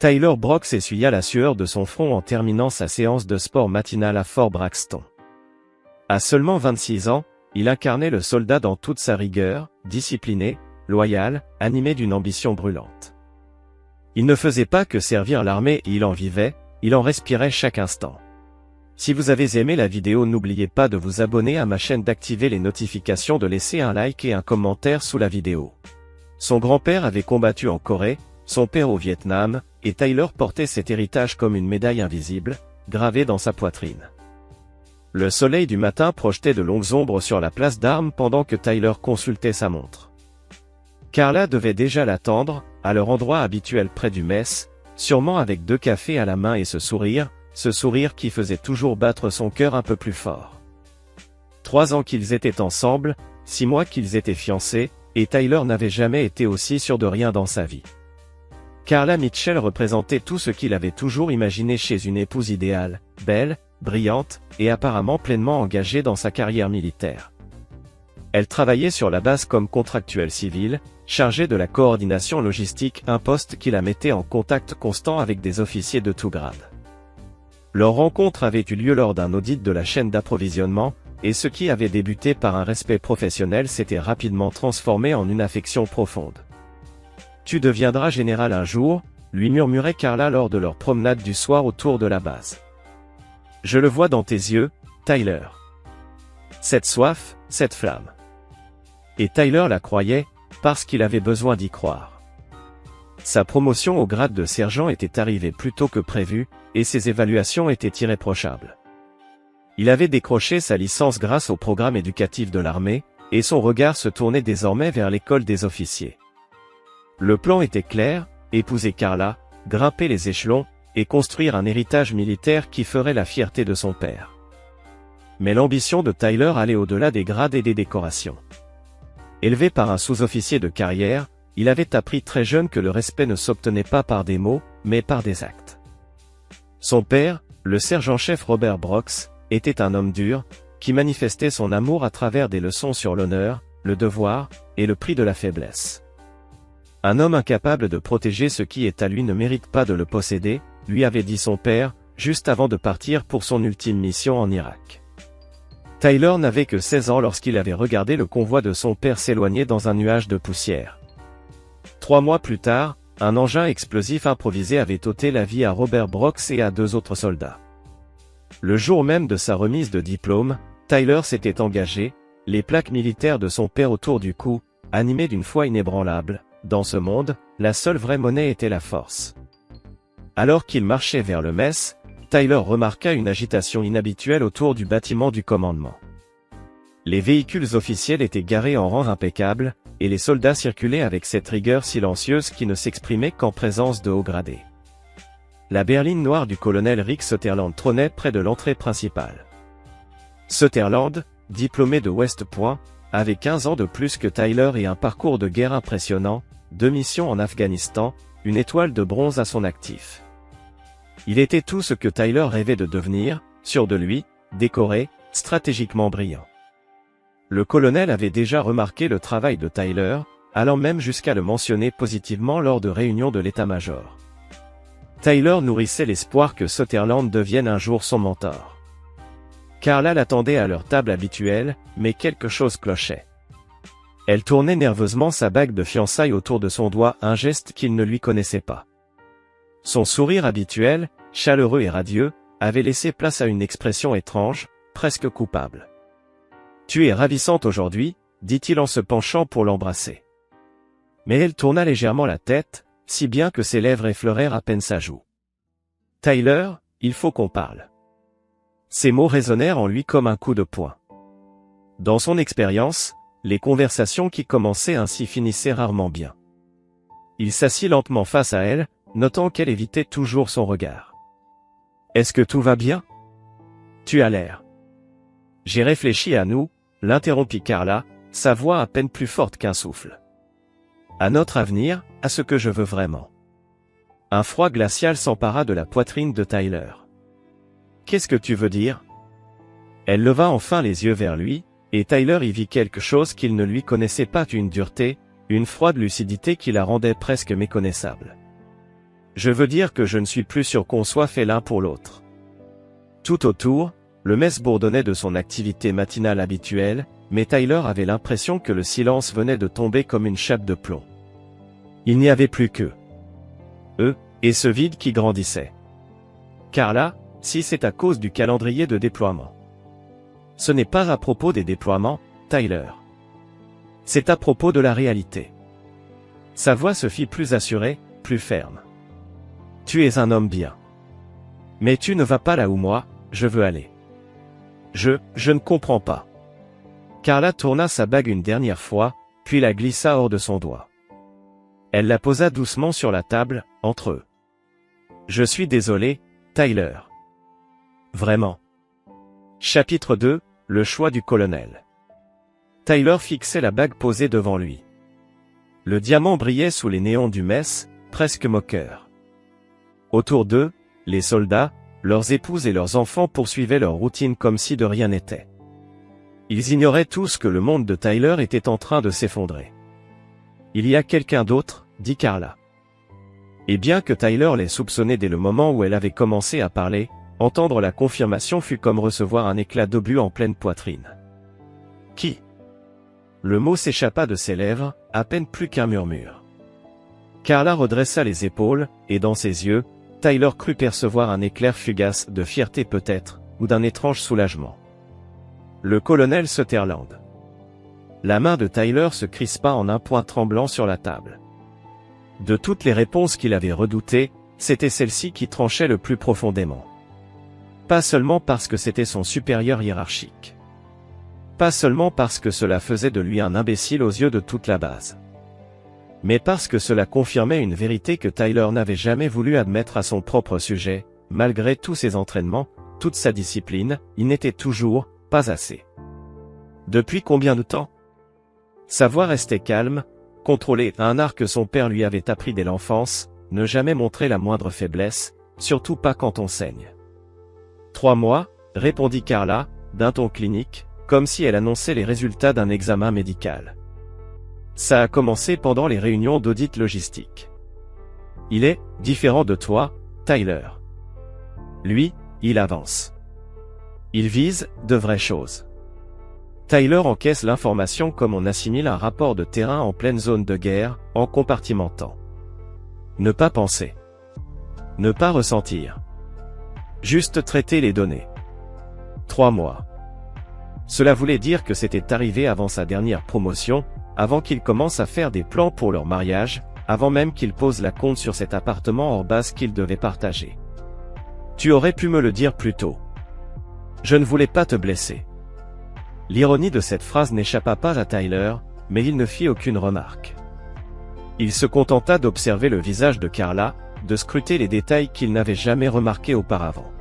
Tyler Brooks essuya la sueur de son front en terminant sa séance de sport matinale à Fort Braxton. À seulement 26 ans, il incarnait le soldat dans toute sa rigueur, discipliné, loyal, animé d'une ambition brûlante. Il ne faisait pas que servir l'armée et il en vivait, il en respirait chaque instant. Si vous avez aimé la vidéo, n'oubliez pas de vous abonner à ma chaîne, d'activer les notifications, de laisser un like et un commentaire sous la vidéo. Son grand-père avait combattu en Corée, son père au Vietnam, et Tyler portait cet héritage comme une médaille invisible, gravée dans sa poitrine. Le soleil du matin projetait de longues ombres sur la place d'armes pendant que Tyler consultait sa montre. Carla devait déjà l'attendre, à leur endroit habituel près du mess, sûrement avec 2 cafés à la main et ce sourire qui faisait toujours battre son cœur un peu plus fort. 3 ans qu'ils étaient ensemble, 6 mois qu'ils étaient fiancés, et Tyler n'avait jamais été aussi sûr de rien dans sa vie. Carla Mitchell représentait tout ce qu'il avait toujours imaginé chez une épouse idéale, belle, brillante, et apparemment pleinement engagée dans sa carrière militaire. Elle travaillait sur la base comme contractuelle civile, chargée de la coordination logistique, un poste qui la mettait en contact constant avec des officiers de tout grade. Leur rencontre avait eu lieu lors d'un audit de la chaîne d'approvisionnement, et ce qui avait débuté par un respect professionnel s'était rapidement transformé en une affection profonde. « Tu deviendras général un jour », lui murmurait Carla lors de leur promenade du soir autour de la base. « Je le vois dans tes yeux, Tyler. Cette soif, cette flamme. » Et Tyler la croyait, parce qu'il avait besoin d'y croire. Sa promotion au grade de sergent était arrivée plus tôt que prévu, et ses évaluations étaient irréprochables. Il avait décroché sa licence grâce au programme éducatif de l'armée, et son regard se tournait désormais vers l'école des officiers. Le plan était clair, épouser Carla, grimper les échelons, et construire un héritage militaire qui ferait la fierté de son père. Mais l'ambition de Tyler allait au-delà des grades et des décorations. Élevé par un sous-officier de carrière, il avait appris très jeune que le respect ne s'obtenait pas par des mots, mais par des actes. Son père, le sergent-chef Robert Brooks, était un homme dur, qui manifestait son amour à travers des leçons sur l'honneur, le devoir, et le prix de la faiblesse. Un homme incapable de protéger ce qui est à lui ne mérite pas de le posséder, lui avait dit son père, juste avant de partir pour son ultime mission en Irak. Tyler n'avait que 16 ans lorsqu'il avait regardé le convoi de son père s'éloigner dans un nuage de poussière. 3 mois plus tard, un engin explosif improvisé avait ôté la vie à Robert Brooks et à 2 autres soldats. Le jour même de sa remise de diplôme, Tyler s'était engagé, les plaques militaires de son père autour du cou, animé d'une foi inébranlable. Dans ce monde, la seule vraie monnaie était la force. Alors qu'il marchait vers le mess, Tyler remarqua une agitation inhabituelle autour du bâtiment du commandement. Les véhicules officiels étaient garés en rang impeccable, et les soldats circulaient avec cette rigueur silencieuse qui ne s'exprimait qu'en présence de hauts gradés. La berline noire du colonel Rick Sutherland trônait près de l'entrée principale. Sutherland, diplômé de West Point, avait 15 ans de plus que Tyler et un parcours de guerre impressionnant, 2 missions en Afghanistan, une étoile de bronze à son actif. Il était tout ce que Tyler rêvait de devenir, sûr de lui, décoré, stratégiquement brillant. Le colonel avait déjà remarqué le travail de Tyler, allant même jusqu'à le mentionner positivement lors de réunions de l'état-major. Tyler nourrissait l'espoir que Sutherland devienne un jour son mentor. Carla l'attendait à leur table habituelle, mais quelque chose clochait. Elle tournait nerveusement sa bague de fiançailles autour de son doigt, un geste qu'il ne lui connaissait pas. Son sourire habituel, chaleureux et radieux, avait laissé place à une expression étrange, presque coupable. « Tu es ravissante aujourd'hui », dit-il en se penchant pour l'embrasser. Mais elle tourna légèrement la tête, si bien que ses lèvres effleurèrent à peine sa joue. « Tyler, il faut qu'on parle. » Ces mots résonnèrent en lui comme un coup de poing. Dans son expérience, les conversations qui commençaient ainsi finissaient rarement bien. Il s'assit lentement face à elle, notant qu'elle évitait toujours son regard. « Est-ce que tout va bien ? Tu as l'air. » « J'ai réfléchi à nous, » l'interrompit Carla, sa voix à peine plus forte qu'un souffle. « À notre avenir, à ce que je veux vraiment. » Un froid glacial s'empara de la poitrine de Tyler. « Qu'est-ce que tu veux dire ? » Elle leva enfin les yeux vers lui, et Tyler y vit quelque chose qu'il ne lui connaissait pas, une dureté, une froide lucidité qui la rendait presque méconnaissable. Je veux dire que je ne suis plus sûr qu'on soit fait l'un pour l'autre. Tout autour, le mess bourdonnait de son activité matinale habituelle, mais Tyler avait l'impression que le silence venait de tomber comme une chape de plomb. Il n'y avait plus que eux, et ce vide qui grandissait. Car là, si c'est à cause du calendrier de déploiement. Ce n'est pas à propos des déploiements, Tyler. C'est à propos de la réalité. Sa voix se fit plus assurée, plus ferme. Tu es un homme bien. Mais tu ne vas pas là où moi, je veux aller. Je ne comprends pas. Carla tourna sa bague une dernière fois, puis la glissa hors de son doigt. Elle la posa doucement sur la table, entre eux. Je suis désolé, Tyler. Vraiment. Chapitre 2, le choix du colonel. Tyler fixait la bague posée devant lui. Le diamant brillait sous les néons du mess, presque moqueur. Autour d'eux, les soldats, leurs épouses et leurs enfants poursuivaient leur routine comme si de rien n'était. Ils ignoraient tous que le monde de Tyler était en train de s'effondrer. Il y a quelqu'un d'autre, dit Carla. Et bien que Tyler l'ait soupçonné dès le moment où elle avait commencé à parler, entendre la confirmation fut comme recevoir un éclat d'obus en pleine poitrine. Qui? Le mot s'échappa de ses lèvres, à peine plus qu'un murmure. Carla redressa les épaules, et dans ses yeux, Tyler crut percevoir un éclair fugace de fierté peut-être, ou d'un étrange soulagement. Le colonel Sutherland. La main de Tyler se crispa en un point tremblant sur la table. De toutes les réponses qu'il avait redoutées, c'était celle-ci qui tranchait le plus profondément. Pas seulement parce que c'était son supérieur hiérarchique. Pas seulement parce que cela faisait de lui un imbécile aux yeux de toute la base. Mais parce que cela confirmait une vérité que Tyler n'avait jamais voulu admettre à son propre sujet, malgré tous ses entraînements, toute sa discipline, il n'était toujours pas assez. Depuis combien de temps? Sa voix restait calme, contrôlée, un art que son père lui avait appris dès l'enfance, ne jamais montrer la moindre faiblesse, surtout pas quand on saigne. 3 mois, répondit Carla, d'un ton clinique, comme si elle annonçait les résultats d'un examen médical. Ça a commencé pendant les réunions d'audit logistique. Il est différent de toi, Tyler. Lui, il avance. Il vise de vraies choses. Tyler encaisse l'information comme on assimile un rapport de terrain en pleine zone de guerre, en compartimentant. Ne pas penser. Ne pas ressentir. Juste traiter les données. 3 mois. Cela voulait dire que c'était arrivé avant sa dernière promotion, avant qu'il commence à faire des plans pour leur mariage, avant même qu'il pose la compte sur cet appartement hors base qu'ils devaient partager. Tu aurais pu me le dire plus tôt. Je ne voulais pas te blesser. L'ironie de cette phrase n'échappa pas à Tyler, mais il ne fit aucune remarque. Il se contenta d'observer le visage de Carla, de scruter les détails qu'il n'avait jamais remarqués auparavant.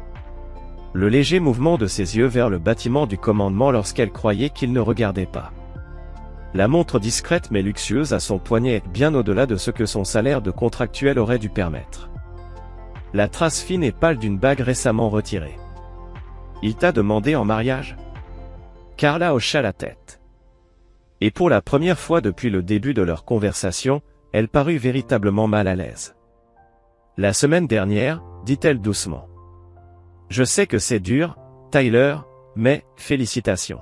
Le léger mouvement de ses yeux vers le bâtiment du commandement lorsqu'elle croyait qu'il ne regardait pas. La montre discrète mais luxueuse à son poignet est bien au-delà de ce que son salaire de contractuel aurait dû permettre. La trace fine et pâle d'une bague récemment retirée. Il t'a demandé en mariage? Carla hocha la tête. Et pour la première fois depuis le début de leur conversation, elle parut véritablement mal à l'aise. La semaine dernière, dit-elle doucement. Je sais que c'est dur, Tyler, mais, félicitations.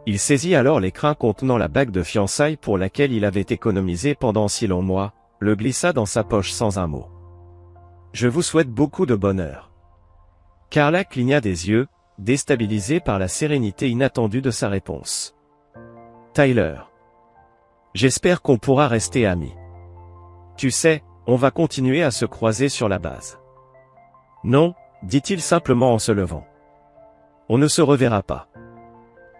Il saisit alors l'écrin contenant la bague de fiançailles pour laquelle il avait économisé pendant si longs mois, le glissa dans sa poche sans un mot. Je vous souhaite beaucoup de bonheur. Carla cligna des yeux, déstabilisée par la sérénité inattendue de sa réponse. Tyler. J'espère qu'on pourra rester amis. Tu sais, on va continuer à se croiser sur la base. Non, dit-il simplement en se levant. On ne se reverra pas.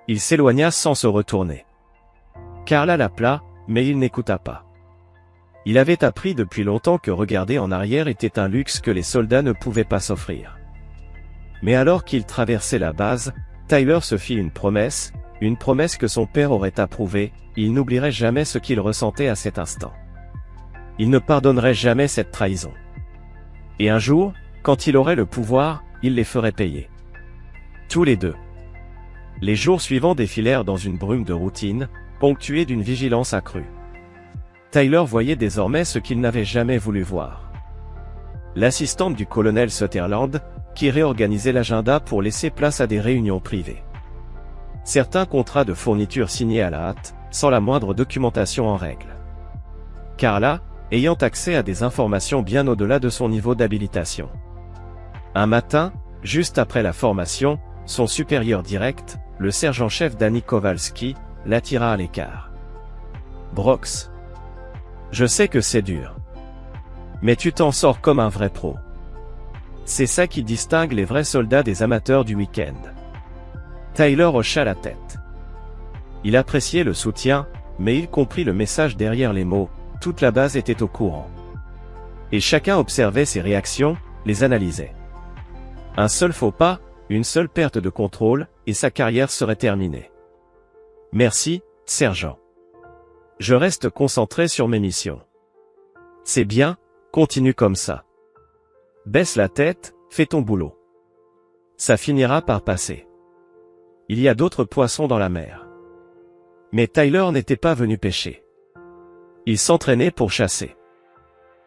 Il s'éloigna sans se retourner. Carla l'appela, mais il n'écouta pas. Il avait appris depuis longtemps que regarder en arrière était un luxe que les soldats ne pouvaient pas s'offrir. Mais alors qu'il traversait la base, Tyler se fit une promesse que son père aurait approuvée, il n'oublierait jamais ce qu'il ressentait à cet instant. Il ne pardonnerait jamais cette trahison. Et un jour, quand il aurait le pouvoir, il les ferait payer. Tous les deux. Les jours suivants défilèrent dans une brume de routine, ponctuée d'une vigilance accrue. Tyler voyait désormais ce qu'il n'avait jamais voulu voir. l'assistante du colonel Sutherland, qui réorganisait l'agenda pour laisser place à des réunions privées. Certains contrats de fourniture signés à la hâte, sans la moindre documentation en règle. Carla, ayant accès à des informations bien au-delà de son niveau d'habilitation. Un matin, juste après la formation, son supérieur direct, le sergent-chef Danny Kowalski, l'attira à l'écart. « Brox. Je sais que c'est dur. Mais tu t'en sors comme un vrai pro. C'est ça qui distingue les vrais soldats des amateurs du week-end. » Tyler hocha la tête. Il appréciait le soutien, mais il comprit le message derrière les mots, toute la base était au courant. Et chacun observait ses réactions, les analysait. Un seul faux pas, une seule perte de contrôle, et sa carrière serait terminée. « Merci, sergent. Je reste concentré sur mes missions. » « C'est bien, continue comme ça. Baisse la tête, fais ton boulot. Ça finira par passer. Il y a d'autres poissons dans la mer. » Mais Tyler n'était pas venu pêcher. Il s'entraînait pour chasser.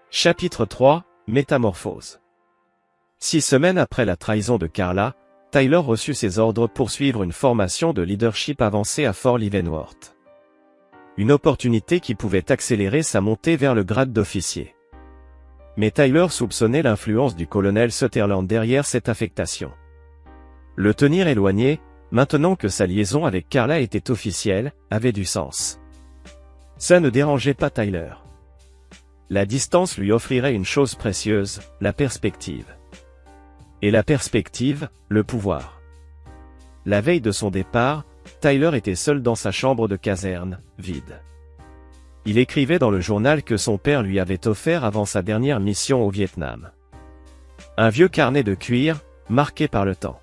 Chapitre 3, Métamorphose. 6 semaines après la trahison de Carla, Tyler reçut ses ordres pour suivre une formation de leadership avancée à Fort Leavenworth. Une opportunité qui pouvait accélérer sa montée vers le grade d'officier. Mais Tyler soupçonnait l'influence du colonel Sutherland derrière cette affectation. Le tenir éloigné, maintenant que sa liaison avec Carla était officielle, avait du sens. Ça ne dérangeait pas Tyler. La distance lui offrirait une chose précieuse, la perspective. Et la perspective, le pouvoir. La veille de son départ, Tyler était seul dans sa chambre de caserne, vide. Il écrivait dans le journal que son père lui avait offert avant sa dernière mission au Vietnam. Un vieux carnet de cuir, marqué par le temps.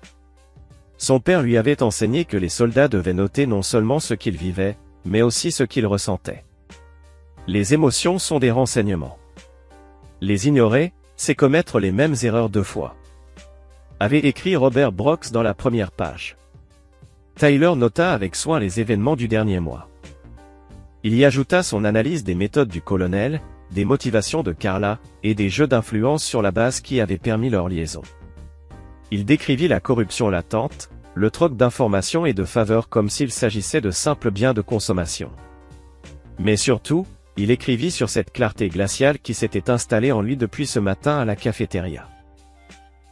Son père lui avait enseigné que les soldats devaient noter non seulement ce qu'ils vivaient, mais aussi ce qu'ils ressentaient. Les émotions sont des renseignements. Les ignorer, c'est commettre les mêmes erreurs 2 fois. Avait écrit Robert Brox dans la première page. Tyler nota avec soin les événements du dernier mois. Il y ajouta son analyse des méthodes du colonel, des motivations de Carla, et des jeux d'influence sur la base qui avaient permis leur liaison. Il décrivit la corruption latente, le troc d'informations et de faveurs comme s'il s'agissait de simples biens de consommation. Mais surtout, il écrivit sur cette clarté glaciale qui s'était installée en lui depuis ce matin à la cafétéria.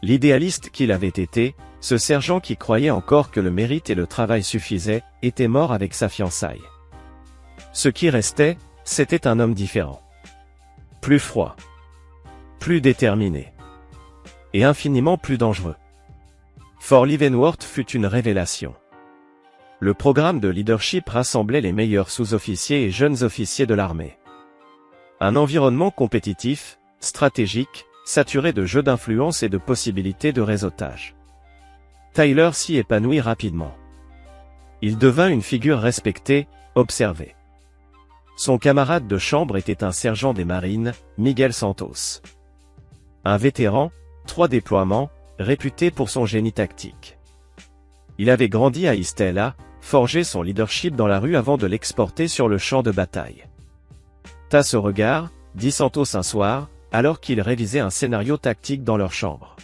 L'idéaliste qu'il avait été, ce sergent qui croyait encore que le mérite et le travail suffisaient, était mort avec sa fiançaille. Ce qui restait, c'était un homme différent. Plus froid. Plus déterminé. Et infiniment plus dangereux. Fort Leavenworth fut une révélation. Le programme de leadership rassemblait les meilleurs sous-officiers et jeunes officiers de l'armée. Un environnement compétitif, stratégique, saturé de jeux d'influence et de possibilités de réseautage. Tyler s'y épanouit rapidement. Il devint une figure respectée, observée. Son camarade de chambre était un sergent des marines, Miguel Santos. Un vétéran, 3 déploiements, réputé pour son génie tactique. Il avait grandi à Istella, forgé son leadership dans la rue avant de l'exporter sur le champ de bataille. « T'as ce regard », dit Santos un soir, alors qu'ils révisaient un scénario tactique dans leur chambre.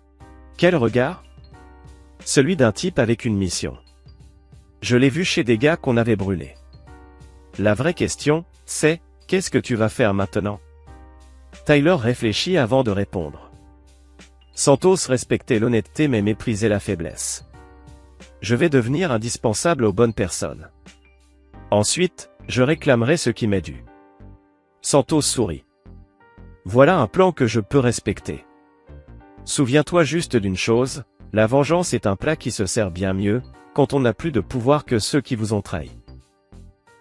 « Quel regard ?» Celui d'un type avec une mission. Je l'ai vu chez des gars qu'on avait brûlés. La vraie question, c'est, qu'est-ce que tu vas faire maintenant? Tyler réfléchit avant de répondre. Santos respectait l'honnêteté mais méprisait la faiblesse. Je vais devenir indispensable aux bonnes personnes. Ensuite, je réclamerai ce qui m'est dû. Santos sourit. Voilà un plan que je peux respecter. Souviens-toi juste d'une chose, la vengeance est un plat qui se sert bien mieux, quand on n'a plus de pouvoir que ceux qui vous ont trahi.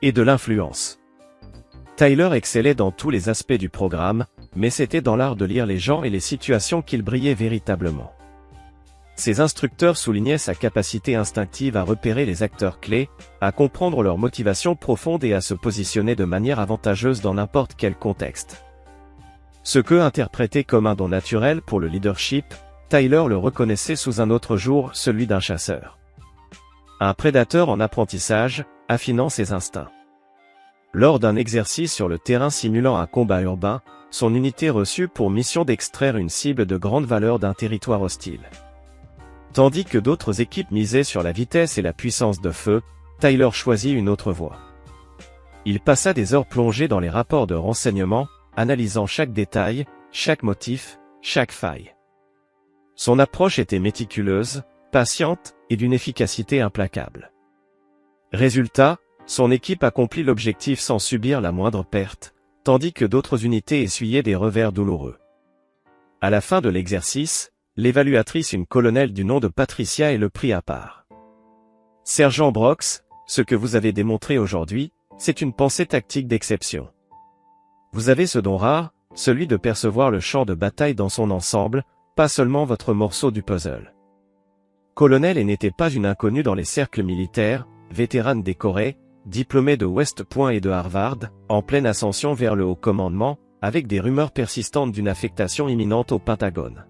Et de l'influence. Tyler excellait dans tous les aspects du programme, mais c'était dans l'art de lire les gens et les situations qu'il brillait véritablement. Ses instructeurs soulignaient sa capacité instinctive à repérer les acteurs clés, à comprendre leurs motivations profondes et à se positionner de manière avantageuse dans n'importe quel contexte. Ce qu'eux interprétaient comme un don naturel pour le leadership, Tyler le reconnaissait sous un autre jour, celui d'un chasseur. Un prédateur en apprentissage, affinant ses instincts. Lors d'un exercice sur le terrain simulant un combat urbain, son unité reçut pour mission d'extraire une cible de grande valeur d'un territoire hostile. Tandis que d'autres équipes misaient sur la vitesse et la puissance de feu, Tyler choisit une autre voie. Il passa des heures plongées dans les rapports de renseignement, analysant chaque détail, chaque motif, chaque faille. Son approche était méticuleuse, patiente et d'une efficacité implacable. Résultat, son équipe accomplit l'objectif sans subir la moindre perte, tandis que d'autres unités essuyaient des revers douloureux. À la fin de l'exercice, l'évaluatrice, une colonelle du nom de Patricia, et le prit à part. « Sergent Brox, ce que vous avez démontré aujourd'hui, c'est une pensée tactique d'exception. Vous avez ce don rare, celui de percevoir le champ de bataille dans son ensemble, pas seulement votre morceau du puzzle. » Colonel et n'était pas une inconnue dans les cercles militaires, vétérane décorée, diplômée de West Point et de Harvard, en pleine ascension vers le haut commandement, avec des rumeurs persistantes d'une affectation imminente au Pentagone.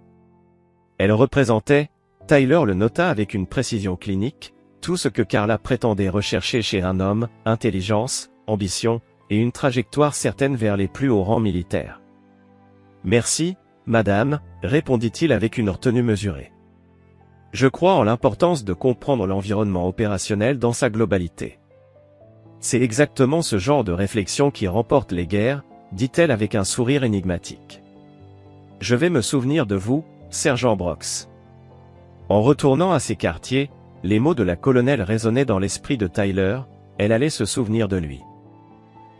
Elle représentait, Tyler le nota avec une précision clinique, tout ce que Carla prétendait rechercher chez un homme: intelligence, ambition, et une trajectoire certaine vers les plus hauts rangs militaires. « Merci, madame, répondit-il avec une retenue mesurée. Je crois en l'importance de comprendre l'environnement opérationnel dans sa globalité. C'est exactement ce genre de réflexion qui remporte les guerres, dit-elle avec un sourire énigmatique. Je vais me souvenir de vous, sergent Brox. En retournant à ses quartiers, les mots de la colonelle résonnaient dans l'esprit de Tyler, elle allait se souvenir de lui.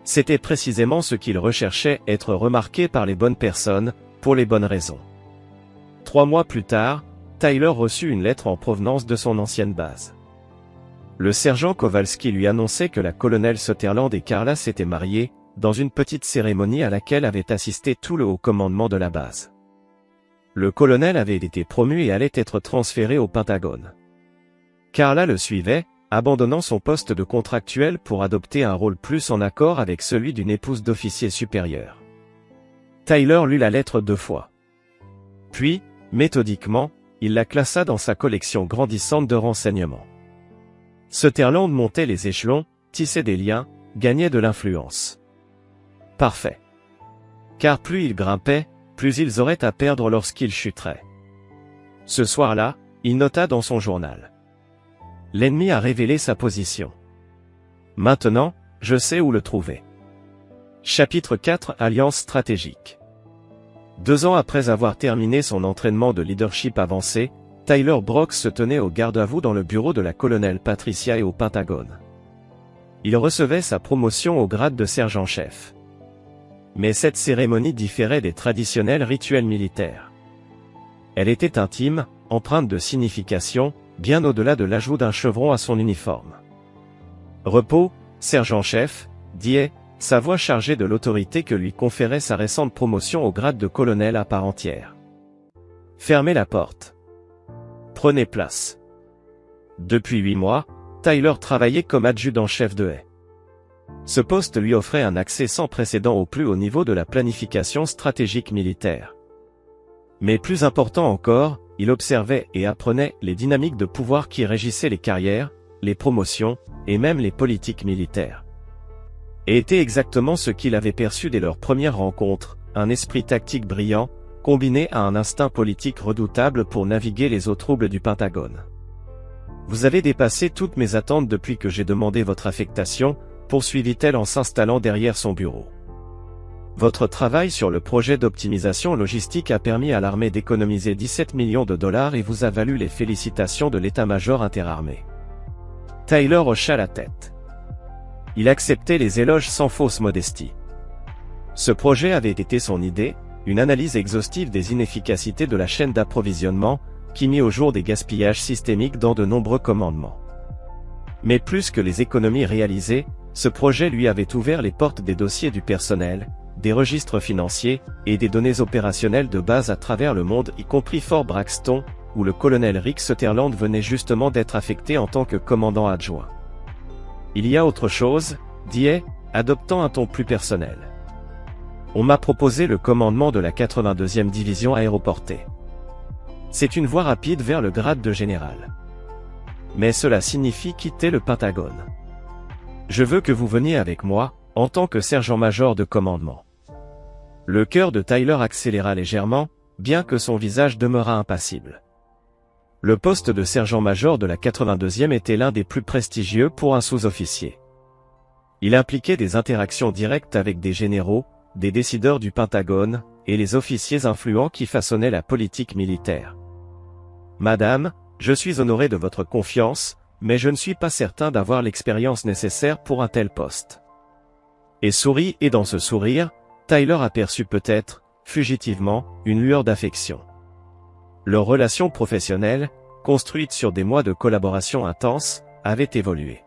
C'était précisément ce qu'il recherchait, être remarqué par les bonnes personnes, pour les bonnes raisons. 3 mois plus tard, Tyler reçut une lettre en provenance de son ancienne base. Le sergent Kowalski lui annonçait que la colonelle Sutherland et Carla s'étaient mariés, dans une petite cérémonie à laquelle avait assisté tout le haut commandement de la base. Le colonel avait été promu et allait être transféré au Pentagone. Carla le suivait, abandonnant son poste de contractuel pour adopter un rôle plus en accord avec celui d'une épouse d'officier supérieur. Tyler lut la lettre 2 fois. Puis, méthodiquement, il la classa dans sa collection grandissante de renseignements. Sutherland montait les échelons, tissait des liens, gagnait de l'influence. Parfait. Car plus ils grimpaient, plus ils auraient à perdre lorsqu'ils chuteraient. Ce soir-là, il nota dans son journal. L'ennemi a révélé sa position. Maintenant, je sais où le trouver. Chapitre 4 Alliance stratégique. 2 ans après avoir terminé son entraînement de leadership avancé, Tyler Brox se tenait au garde-à-vous dans le bureau de la colonelle Patricia et au Pentagone. Il recevait sa promotion au grade de sergent-chef. Mais cette cérémonie différait des traditionnels rituels militaires. Elle était intime, empreinte de signification, bien au-delà de l'ajout d'un chevron à son uniforme. Repos, sergent-chef, dit sa voix chargée de l'autorité que lui conférait sa récente promotion au grade de colonel à part entière. Fermez la porte. Prenez place. Depuis 8 mois, Tyler travaillait comme adjudant-chef de haie. Ce poste lui offrait un accès sans précédent au plus haut niveau de la planification stratégique militaire. Mais plus important encore, il observait et apprenait les dynamiques de pouvoir qui régissaient les carrières, les promotions, et même les politiques militaires. Et était exactement ce qu'il avait perçu dès leur première rencontre, un esprit tactique brillant, combiné à un instinct politique redoutable pour naviguer les eaux troubles du Pentagone. Vous avez dépassé toutes mes attentes depuis que j'ai demandé votre affectation, poursuivit-elle en s'installant derrière son bureau. Votre travail sur le projet d'optimisation logistique a permis à l'armée d'économiser 17 millions de dollars et vous a valu les félicitations de l'état-major interarmé. Tyler hocha la tête. Il acceptait les éloges sans fausse modestie. Ce projet avait été son idée, une analyse exhaustive des inefficacités de la chaîne d'approvisionnement, qui mit au jour des gaspillages systémiques dans de nombreux commandements. Mais plus que les économies réalisées, ce projet lui avait ouvert les portes des dossiers du personnel, des registres financiers, et des données opérationnelles de base à travers le monde, y compris Fort Braxton, où le colonel Rick Sutherland venait justement d'être affecté en tant que commandant adjoint. Il y a autre chose, dit-il, adoptant un ton plus personnel. On m'a proposé le commandement de la 82e division aéroportée. C'est une voie rapide vers le grade de général. Mais cela signifie quitter le Pentagone. Je veux que vous veniez avec moi, en tant que sergent-major de commandement. Le cœur de Tyler accéléra légèrement, bien que son visage demeurât impassible. Le poste de sergent-major de la 82e était l'un des plus prestigieux pour un sous-officier. Il impliquait des interactions directes avec des généraux, des décideurs du Pentagone, et les officiers influents qui façonnaient la politique militaire. « Madame, je suis honoré de votre confiance, mais je ne suis pas certain d'avoir l'expérience nécessaire pour un tel poste. » Et sourit, et dans ce sourire, Tyler aperçut peut-être, fugitivement, une lueur d'affection. Leur relation professionnelle, construite sur des mois de collaboration intense, avait évolué.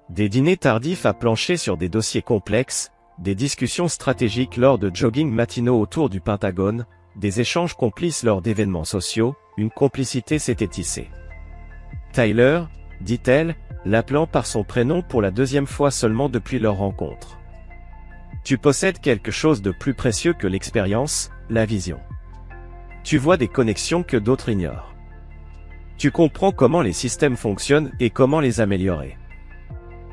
Des dîners tardifs à plancher sur des dossiers complexes, des discussions stratégiques lors de joggings matinaux autour du Pentagone, des échanges complices lors d'événements sociaux, une complicité s'était tissée. « Tyler » dit-elle, l'appelant par son prénom pour la deuxième fois seulement depuis leur rencontre. « Tu possèdes quelque chose de plus précieux que l'expérience, la vision. Tu vois des connexions que d'autres ignorent. Tu comprends comment les systèmes fonctionnent et comment les améliorer. »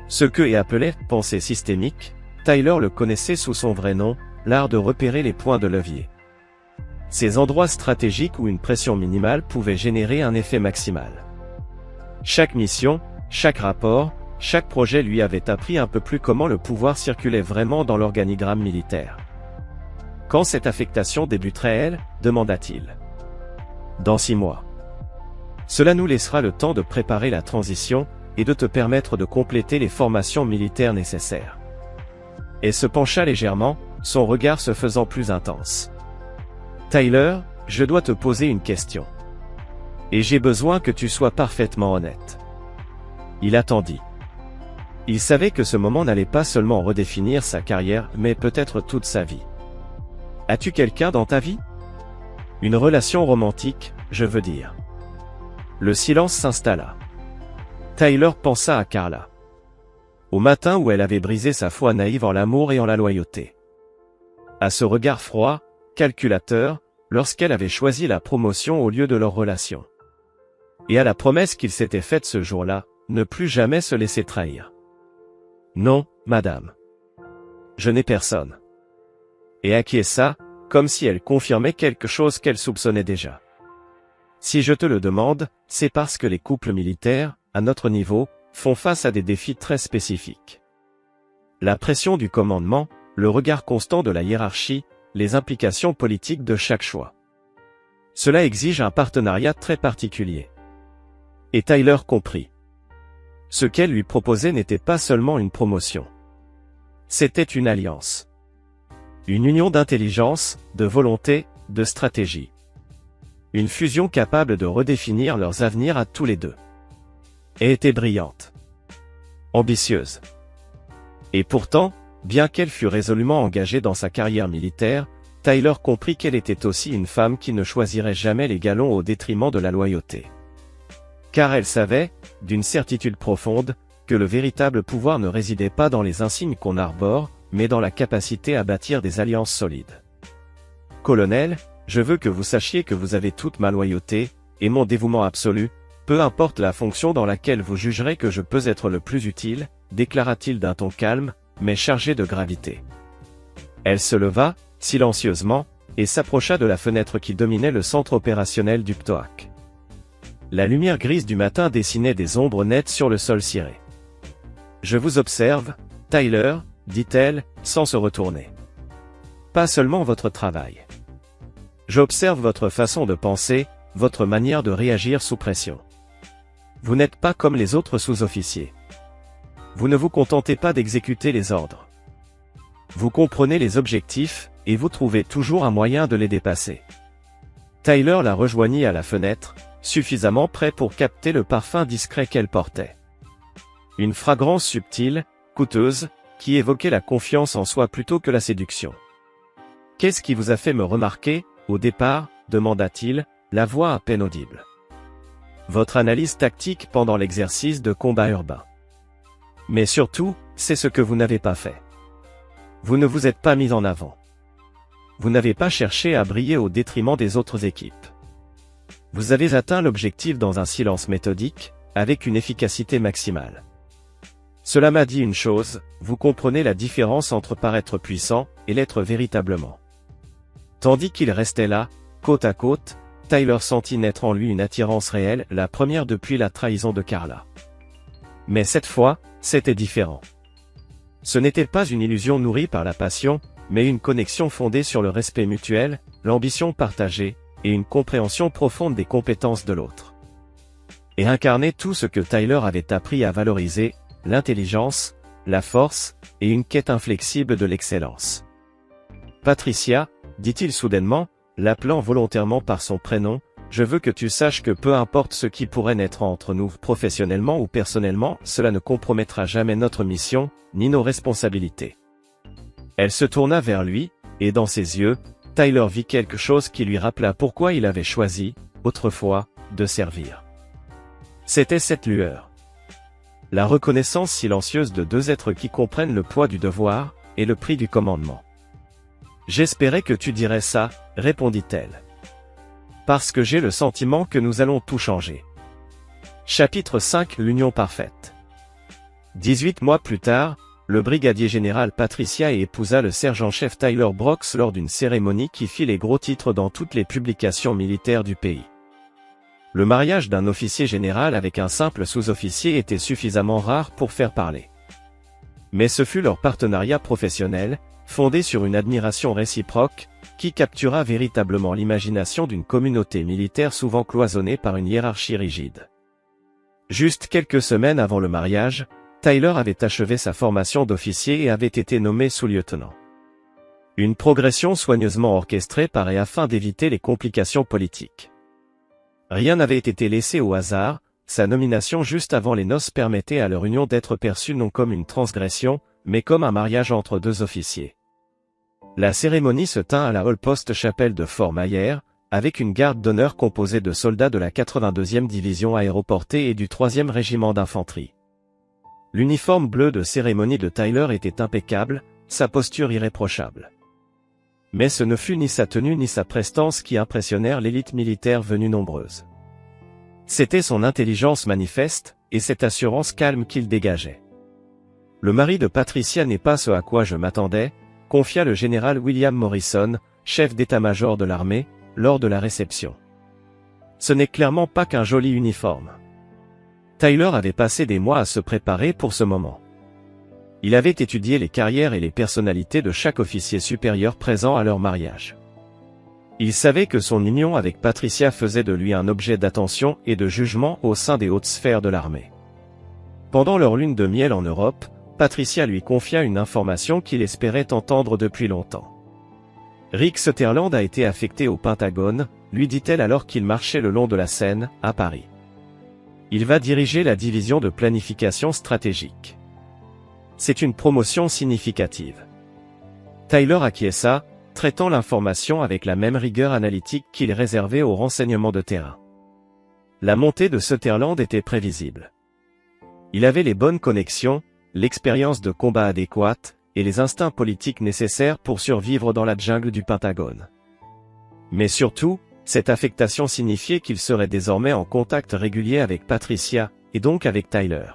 Ce que est appelé « pensée systémique », Tyler le connaissait sous son vrai nom, l'art de repérer les points de levier. Ces endroits stratégiques où une pression minimale pouvait générer un effet maximal. Chaque mission, chaque rapport, chaque projet lui avait appris un peu plus comment le pouvoir circulait vraiment dans l'organigramme militaire. « Quand cette affectation débuterait-elle » demanda-t-il. « Dans 6 mois. Cela nous laissera le temps de préparer la transition, et de te permettre de compléter les formations militaires nécessaires. » Et se pencha légèrement, son regard se faisant plus intense. « Tyler, je dois te poser une question. Et j'ai besoin que tu sois parfaitement honnête. » Il attendit. Il savait que ce moment n'allait pas seulement redéfinir sa carrière, mais peut-être toute sa vie. « As-tu quelqu'un dans ta vie ? Une relation romantique, je veux dire. » Le silence s'installa. Tyler pensa à Carla. Au matin où elle avait brisé sa foi naïve en l'amour et en la loyauté. À ce regard froid, calculateur, lorsqu'elle avait choisi la promotion au lieu de leur relation. Et à la promesse qu'il s'était faite ce jour-là, ne plus jamais se laisser trahir. Non, madame. Je n'ai personne. Et acquiesça, comme si elle confirmait quelque chose qu'elle soupçonnait déjà. Si je te le demande, c'est parce que les couples militaires, à notre niveau, font face à des défis très spécifiques. La pression du commandement, le regard constant de la hiérarchie, les implications politiques de chaque choix. Cela exige un partenariat très particulier. Et Tyler comprit. Ce qu'elle lui proposait n'était pas seulement une promotion. C'était une alliance. Une union d'intelligence, de volonté, de stratégie. Une fusion capable de redéfinir leurs avenirs à tous les deux. Et était brillante. Ambitieuse. Et pourtant, bien qu'elle fût résolument engagée dans sa carrière militaire, Tyler comprit qu'elle était aussi une femme qui ne choisirait jamais les galons au détriment de la loyauté. Car elle savait, d'une certitude profonde, que le véritable pouvoir ne résidait pas dans les insignes qu'on arbore, mais dans la capacité à bâtir des alliances solides. « Colonel, je veux que vous sachiez que vous avez toute ma loyauté, et mon dévouement absolu, peu importe la fonction dans laquelle vous jugerez que je peux être le plus utile, déclara-t-il d'un ton calme, mais chargé de gravité. Elle se leva, silencieusement, et s'approcha de la fenêtre qui dominait le centre opérationnel du PTOAC. La lumière grise du matin dessinait des ombres nettes sur le sol ciré. « Je vous observe, Tyler, » dit-elle, sans se retourner. « Pas seulement votre travail. J'observe votre façon de penser, votre manière de réagir sous pression. Vous n'êtes pas comme les autres sous-officiers. Vous ne vous contentez pas d'exécuter les ordres. Vous comprenez les objectifs, et vous trouvez toujours un moyen de les dépasser. » Tyler la rejoignit à la fenêtre, suffisamment près pour capter le parfum discret qu'elle portait. Une fragrance subtile, coûteuse, qui évoquait la confiance en soi plutôt que la séduction. « Qu'est-ce qui vous a fait me remarquer, au départ ?» demanda-t-il, la voix à peine audible. « Votre analyse tactique pendant l'exercice de combat urbain. Mais surtout, c'est ce que vous n'avez pas fait. Vous ne vous êtes pas mis en avant. Vous n'avez pas cherché à briller au détriment des autres équipes. Vous avez atteint l'objectif dans un silence méthodique, avec une efficacité maximale. Cela m'a dit une chose, vous comprenez la différence entre paraître puissant et l'être véritablement. Tandis qu'il restait là, côte à côte, Tyler sentit naître en lui une attirance réelle, la première depuis la trahison de Carla. Mais cette fois, c'était différent. Ce n'était pas une illusion nourrie par la passion, mais une connexion fondée sur le respect mutuel, l'ambition partagée, et une compréhension profonde des compétences de l'autre. Et incarnait tout ce que Tyler avait appris à valoriser, l'intelligence, la force, et une quête inflexible de l'excellence. Patricia, dit-il soudainement, l'appelant volontairement par son prénom, je veux que tu saches que peu importe ce qui pourrait naître entre nous, professionnellement ou personnellement, cela ne compromettra jamais notre mission, ni nos responsabilités. Elle se tourna vers lui, et dans ses yeux, Tyler vit quelque chose qui lui rappela pourquoi il avait choisi, autrefois, de servir. C'était cette lueur. La reconnaissance silencieuse de deux êtres qui comprennent le poids du devoir, et le prix du commandement. J'espérais que tu dirais ça, répondit-elle. Parce que j'ai le sentiment que nous allons tout changer. Chapitre 5 L'union parfaite. 18 mois plus tard, le brigadier général Patricia épousa le sergent-chef Tyler Brooks lors d'une cérémonie qui fit les gros titres dans toutes les publications militaires du pays. Le mariage d'un officier général avec un simple sous-officier était suffisamment rare pour faire parler. Mais ce fut leur partenariat professionnel, fondé sur une admiration réciproque, qui captura véritablement l'imagination d'une communauté militaire souvent cloisonnée par une hiérarchie rigide. Juste quelques semaines avant le mariage, Tyler avait achevé sa formation d'officier et avait été nommé sous-lieutenant. Une progression soigneusement orchestrée paraît afin d'éviter les complications politiques. Rien n'avait été laissé au hasard, sa nomination juste avant les noces permettait à leur union d'être perçue non comme une transgression, mais comme un mariage entre deux officiers. La cérémonie se tint à la Hall-Post chapelle de Fort Mayer, avec une garde d'honneur composée de soldats de la 82e division aéroportée et du 3e régiment d'infanterie. L'uniforme bleu de cérémonie de Tyler était impeccable, sa posture irréprochable. Mais ce ne fut ni sa tenue ni sa prestance qui impressionnèrent l'élite militaire venue nombreuse. C'était son intelligence manifeste, et cette assurance calme qu'il dégageait. Le mari de Patricia n'est pas ce à quoi je m'attendais, confia le général William Morrison, chef d'état-major de l'armée, lors de la réception. Ce n'est clairement pas qu'un joli uniforme. Tyler avait passé des mois à se préparer pour ce moment. Il avait étudié les carrières et les personnalités de chaque officier supérieur présent à leur mariage. Il savait que son union avec Patricia faisait de lui un objet d'attention et de jugement au sein des hautes sphères de l'armée. Pendant leur lune de miel en Europe, Patricia lui confia une information qu'il espérait entendre depuis longtemps. Rick Sutherland a été affecté au Pentagone, lui dit-elle alors qu'il marchait le long de la Seine, à Paris. Il va diriger la division de planification stratégique. C'est une promotion significative. Tyler acquiesça, traitant l'information avec la même rigueur analytique qu'il réservait aux renseignements de terrain. La montée de Sutherland était prévisible. Il avait les bonnes connexions, l'expérience de combat adéquate, et les instincts politiques nécessaires pour survivre dans la jungle du Pentagone. Mais surtout, cette affectation signifiait qu'il serait désormais en contact régulier avec Patricia, et donc avec Tyler.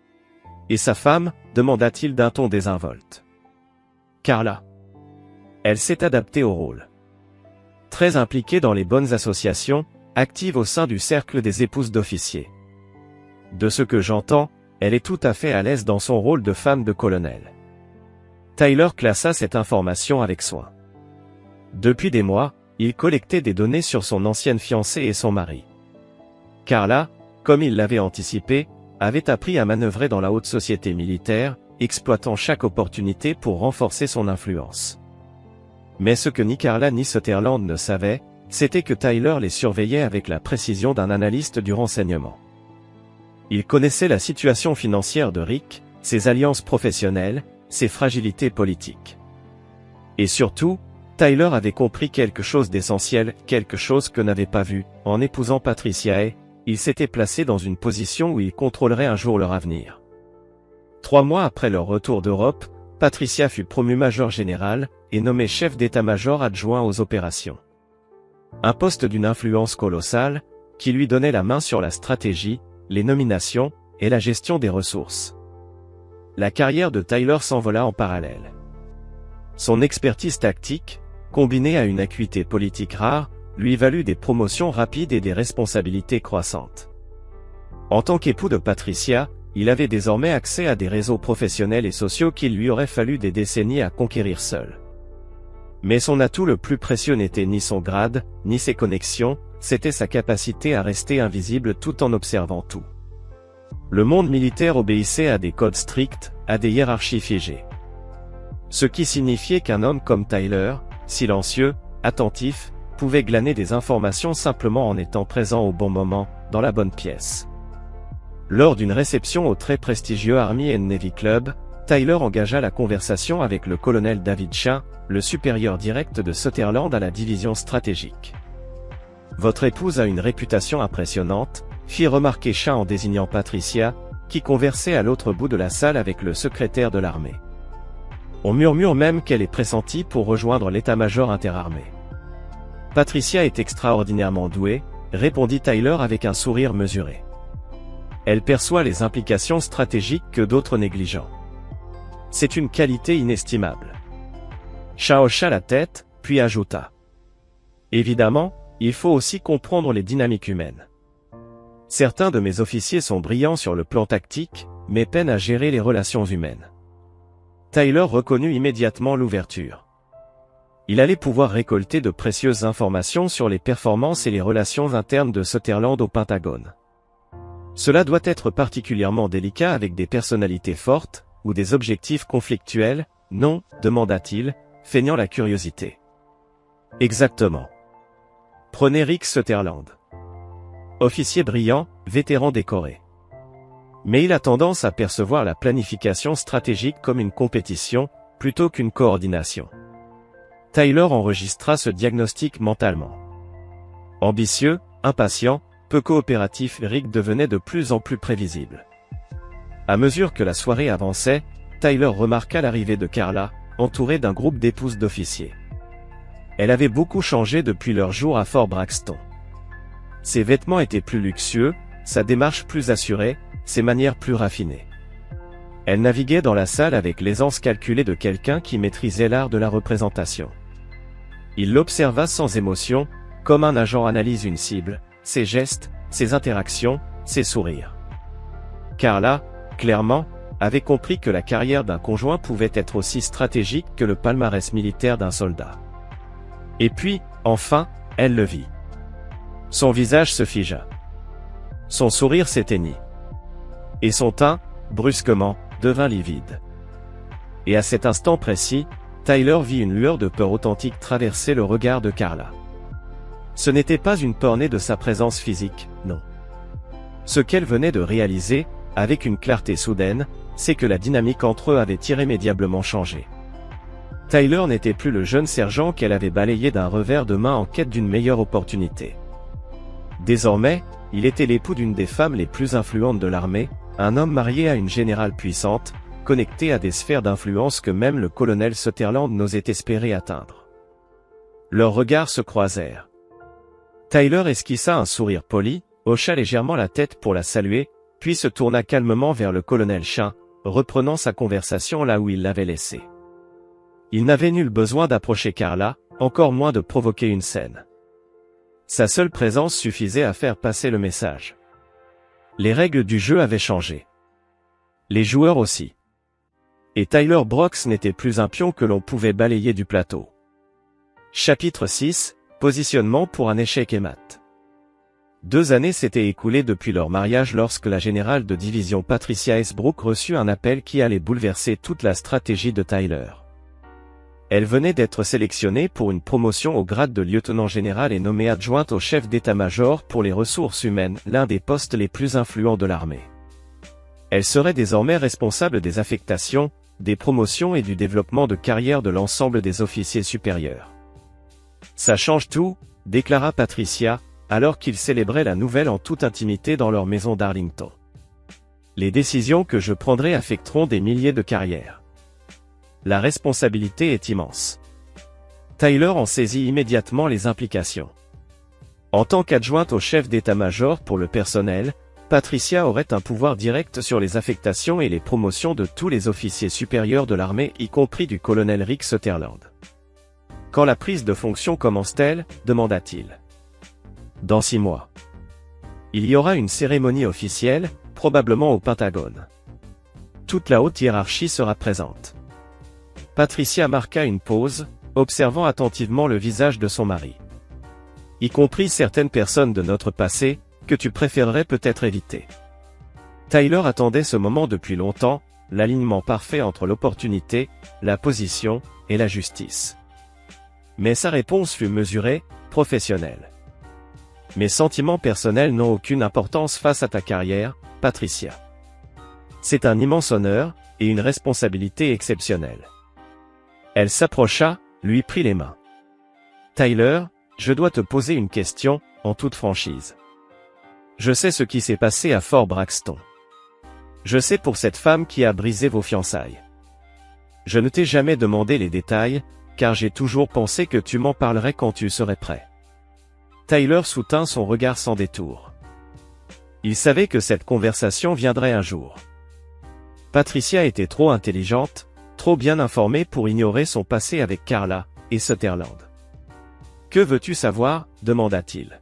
« Et sa femme ?» demanda-t-il d'un ton désinvolte. « Carla. Elle s'est adaptée au rôle. Très impliquée dans les bonnes associations, active au sein du cercle des épouses d'officiers. De ce que j'entends, elle est tout à fait à l'aise dans son rôle de femme de colonel. » Tyler classa cette information avec soin. Depuis des mois, il collectait des données sur son ancienne fiancée et son mari. Carla, comme il l'avait anticipé, avait appris à manœuvrer dans la haute société militaire, exploitant chaque opportunité pour renforcer son influence. Mais ce que ni Carla ni Sutherland ne savaient, c'était que Tyler les surveillait avec la précision d'un analyste du renseignement. Il connaissait la situation financière de Rick, ses alliances professionnelles, ses fragilités politiques. Et surtout, Tyler avait compris quelque chose d'essentiel, quelque chose que n'avait pas vu, en épousant Patricia et, il s'était placé dans une position où il contrôlerait un jour leur avenir. 3 mois après leur retour d'Europe, Patricia fut promue major général, et nommée chef d'état-major adjoint aux opérations. Un poste d'une influence colossale, qui lui donnait la main sur la stratégie, les nominations, et la gestion des ressources. La carrière de Tyler s'envola en parallèle. Son expertise tactique, combinée à une acuité politique rare, lui valut des promotions rapides et des responsabilités croissantes. En tant qu'époux de Patricia, il avait désormais accès à des réseaux professionnels et sociaux qu'il lui aurait fallu des décennies à conquérir seul. Mais son atout le plus précieux n'était ni son grade, ni ses connexions, c'était sa capacité à rester invisible tout en observant tout. Le monde militaire obéissait à des codes stricts, à des hiérarchies figées. Ce qui signifiait qu'un homme comme Tyler, silencieux, attentif, pouvait glaner des informations simplement en étant présent au bon moment, dans la bonne pièce. Lors d'une réception au très prestigieux Army and Navy Club, Tyler engagea la conversation avec le colonel David Shah, le supérieur direct de Sutherland à la division stratégique. « Votre épouse a une réputation impressionnante », fit remarquer Shah en désignant Patricia, qui conversait à l'autre bout de la salle avec le secrétaire de l'armée. On murmure même qu'elle est pressentie pour rejoindre l'état-major interarmé. Patricia est extraordinairement douée, répondit Tyler avec un sourire mesuré. Elle perçoit les implications stratégiques que d'autres négligent. C'est une qualité inestimable. Shah hocha la tête, puis ajouta. Évidemment, il faut aussi comprendre les dynamiques humaines. Certains de mes officiers sont brillants sur le plan tactique, mais peinent à gérer les relations humaines. Tyler reconnut immédiatement l'ouverture. Il allait pouvoir récolter de précieuses informations sur les performances et les relations internes de Sutherland au Pentagone. Cela doit être particulièrement délicat avec des personnalités fortes, ou des objectifs conflictuels, non, demanda-t-il, feignant la curiosité. Exactement. Prenez Rick Sutherland. Officier brillant, vétéran décoré. Mais il a tendance à percevoir la planification stratégique comme une compétition, plutôt qu'une coordination. Tyler enregistra ce diagnostic mentalement. Ambitieux, impatient, peu coopératif, Rick devenait de plus en plus prévisible. À mesure que la soirée avançait, Tyler remarqua l'arrivée de Carla, entourée d'un groupe d'épouses d'officiers. Elle avait beaucoup changé depuis leur jour à Fort Braxton. Ses vêtements étaient plus luxueux, sa démarche plus assurée, ses manières plus raffinées. Elle naviguait dans la salle avec l'aisance calculée de quelqu'un qui maîtrisait l'art de la représentation. Il l'observa sans émotion, comme un agent analyse une cible, ses gestes, ses interactions, ses sourires. Carla, clairement, avait compris que la carrière d'un conjoint pouvait être aussi stratégique que le palmarès militaire d'un soldat. Et puis, enfin, elle le vit. Son visage se figea. Son sourire s'éteignit. Et son teint, brusquement, devint livide. Et à cet instant précis, Tyler vit une lueur de peur authentique traverser le regard de Carla. Ce n'était pas une peur née de sa présence physique, non. Ce qu'elle venait de réaliser, avec une clarté soudaine, c'est que la dynamique entre eux avait irrémédiablement changé. Tyler n'était plus le jeune sergent qu'elle avait balayé d'un revers de main en quête d'une meilleure opportunité. Désormais, il était l'époux d'une des femmes les plus influentes de l'armée, un homme marié à une générale puissante, connecté à des sphères d'influence que même le colonel Sutherland n'osait espérer atteindre. Leurs regards se croisèrent. Tyler esquissa un sourire poli, hocha légèrement la tête pour la saluer, puis se tourna calmement vers le colonel Shah, reprenant sa conversation là où il l'avait laissée. Il n'avait nul besoin d'approcher Carla, encore moins de provoquer une scène. Sa seule présence suffisait à faire passer le message. Les règles du jeu avaient changé. Les joueurs aussi. Et Tyler Brooks n'était plus un pion que l'on pouvait balayer du plateau. Chapitre 6, positionnement pour un échec et mat. 2 années s'étaient écoulées depuis leur mariage lorsque la générale de division Patricia Esbrook reçut un appel qui allait bouleverser toute la stratégie de Tyler. Elle venait d'être sélectionnée pour une promotion au grade de lieutenant-général et nommée adjointe au chef d'état-major pour les ressources humaines, l'un des postes les plus influents de l'armée. Elle serait désormais responsable des affectations, des promotions et du développement de carrière de l'ensemble des officiers supérieurs. Ça change tout, déclara Patricia, alors qu'ils célébraient la nouvelle en toute intimité dans leur maison d'Arlington. Les décisions que je prendrai affecteront des milliers de carrières. La responsabilité est immense. Tyler en saisit immédiatement les implications. En tant qu'adjointe au chef d'état-major pour le personnel, Patricia aurait un pouvoir direct sur les affectations et les promotions de tous les officiers supérieurs de l'armée, y compris du colonel Rick Sutherland. Quand la prise de fonction commence-t-elle ? demanda-t-il. Dans 6 mois. Il y aura une cérémonie officielle, probablement au Pentagone. Toute la haute hiérarchie sera présente. Patricia marqua une pause, observant attentivement le visage de son mari. Y compris certaines personnes de notre passé, que tu préférerais peut-être éviter. Tyler attendait ce moment depuis longtemps, l'alignement parfait entre l'opportunité, la position, et la justice. Mais sa réponse fut mesurée, professionnelle. Mes sentiments personnels n'ont aucune importance face à ta carrière, Patricia. C'est un immense honneur, et une responsabilité exceptionnelle. Elle s'approcha, lui prit les mains. Tyler, je dois te poser une question, en toute franchise. Je sais ce qui s'est passé à Fort Braxton. Je sais pour cette femme qui a brisé vos fiançailles. Je ne t'ai jamais demandé les détails, car j'ai toujours pensé que tu m'en parlerais quand tu serais prêt. Tyler soutint son regard sans détour. Il savait que cette conversation viendrait un jour. Patricia était trop intelligente, trop bien informée pour ignorer son passé avec Carla et Sutherland. « Que veux-tu savoir ?» demanda-t-il.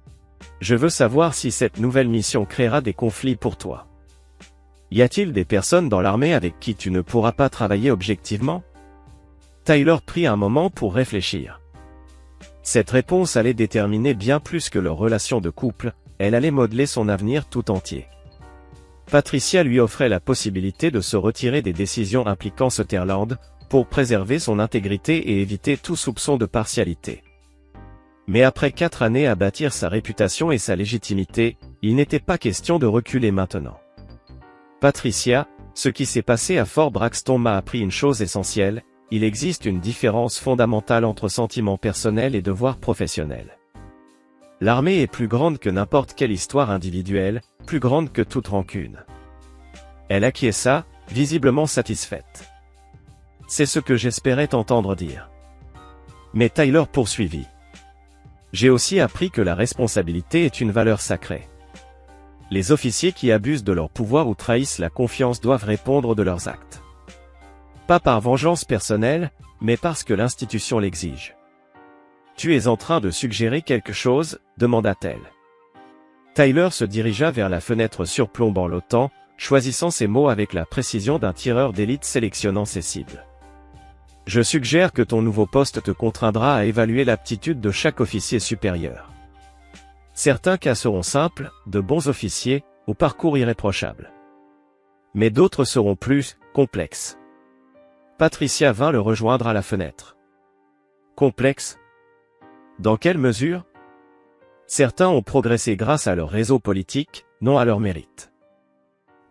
« Je veux savoir si cette nouvelle mission créera des conflits pour toi. Y a-t-il des personnes dans l'armée avec qui tu ne pourras pas travailler objectivement ?» Tyler prit un moment pour réfléchir. Cette réponse allait déterminer bien plus que leur relation de couple, elle allait modeler son avenir tout entier. Patricia lui offrait la possibilité de se retirer des décisions impliquant Sutherland, pour préserver son intégrité et éviter tout soupçon de partialité. Mais après 4 années à bâtir sa réputation et sa légitimité, il n'était pas question de reculer maintenant. Patricia, ce qui s'est passé à Fort Braxton m'a appris une chose essentielle, il existe une différence fondamentale entre sentiments personnels et devoirs professionnels. L'armée est plus grande que n'importe quelle histoire individuelle, plus grande que toute rancune. Elle acquiesça, visiblement satisfaite. C'est ce que j'espérais t'entendre dire. Mais Tyler poursuivit. J'ai aussi appris que la responsabilité est une valeur sacrée. Les officiers qui abusent de leur pouvoir ou trahissent la confiance doivent répondre de leurs actes. Pas par vengeance personnelle, mais parce que l'institution l'exige. Tu es en train de suggérer quelque chose, demanda-t-elle. Tyler se dirigea vers la fenêtre surplombant l'OTAN, choisissant ses mots avec la précision d'un tireur d'élite sélectionnant ses cibles. Je suggère que ton nouveau poste te contraindra à évaluer l'aptitude de chaque officier supérieur. Certains cas seront simples, de bons officiers, au parcours irréprochable. Mais d'autres seront plus complexes. Patricia vint le rejoindre à la fenêtre. Complexe ? Dans quelle mesure ? Certains ont progressé grâce à leur réseau politique, non à leur mérite.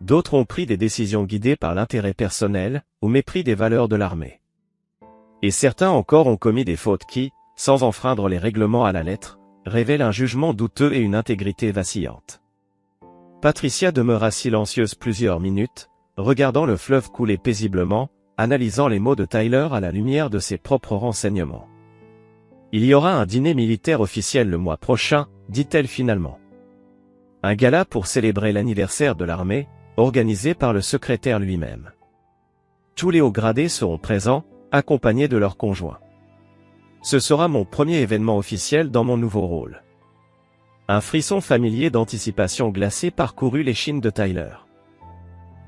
D'autres ont pris des décisions guidées par l'intérêt personnel, au mépris des valeurs de l'armée. Et certains encore ont commis des fautes qui, sans enfreindre les règlements à la lettre, révèlent un jugement douteux et une intégrité vacillante. Patricia demeura silencieuse plusieurs minutes, regardant le fleuve couler paisiblement, analysant les mots de Tyler à la lumière de ses propres renseignements. Il y aura un dîner militaire officiel le mois prochain, dit-elle finalement. Un gala pour célébrer l'anniversaire de l'armée, organisé par le secrétaire lui-même. Tous les hauts gradés seront présents, accompagnés de leurs conjoints. Ce sera mon premier événement officiel dans mon nouveau rôle. Un frisson familier d'anticipation glacée parcourut l'échine de Tyler.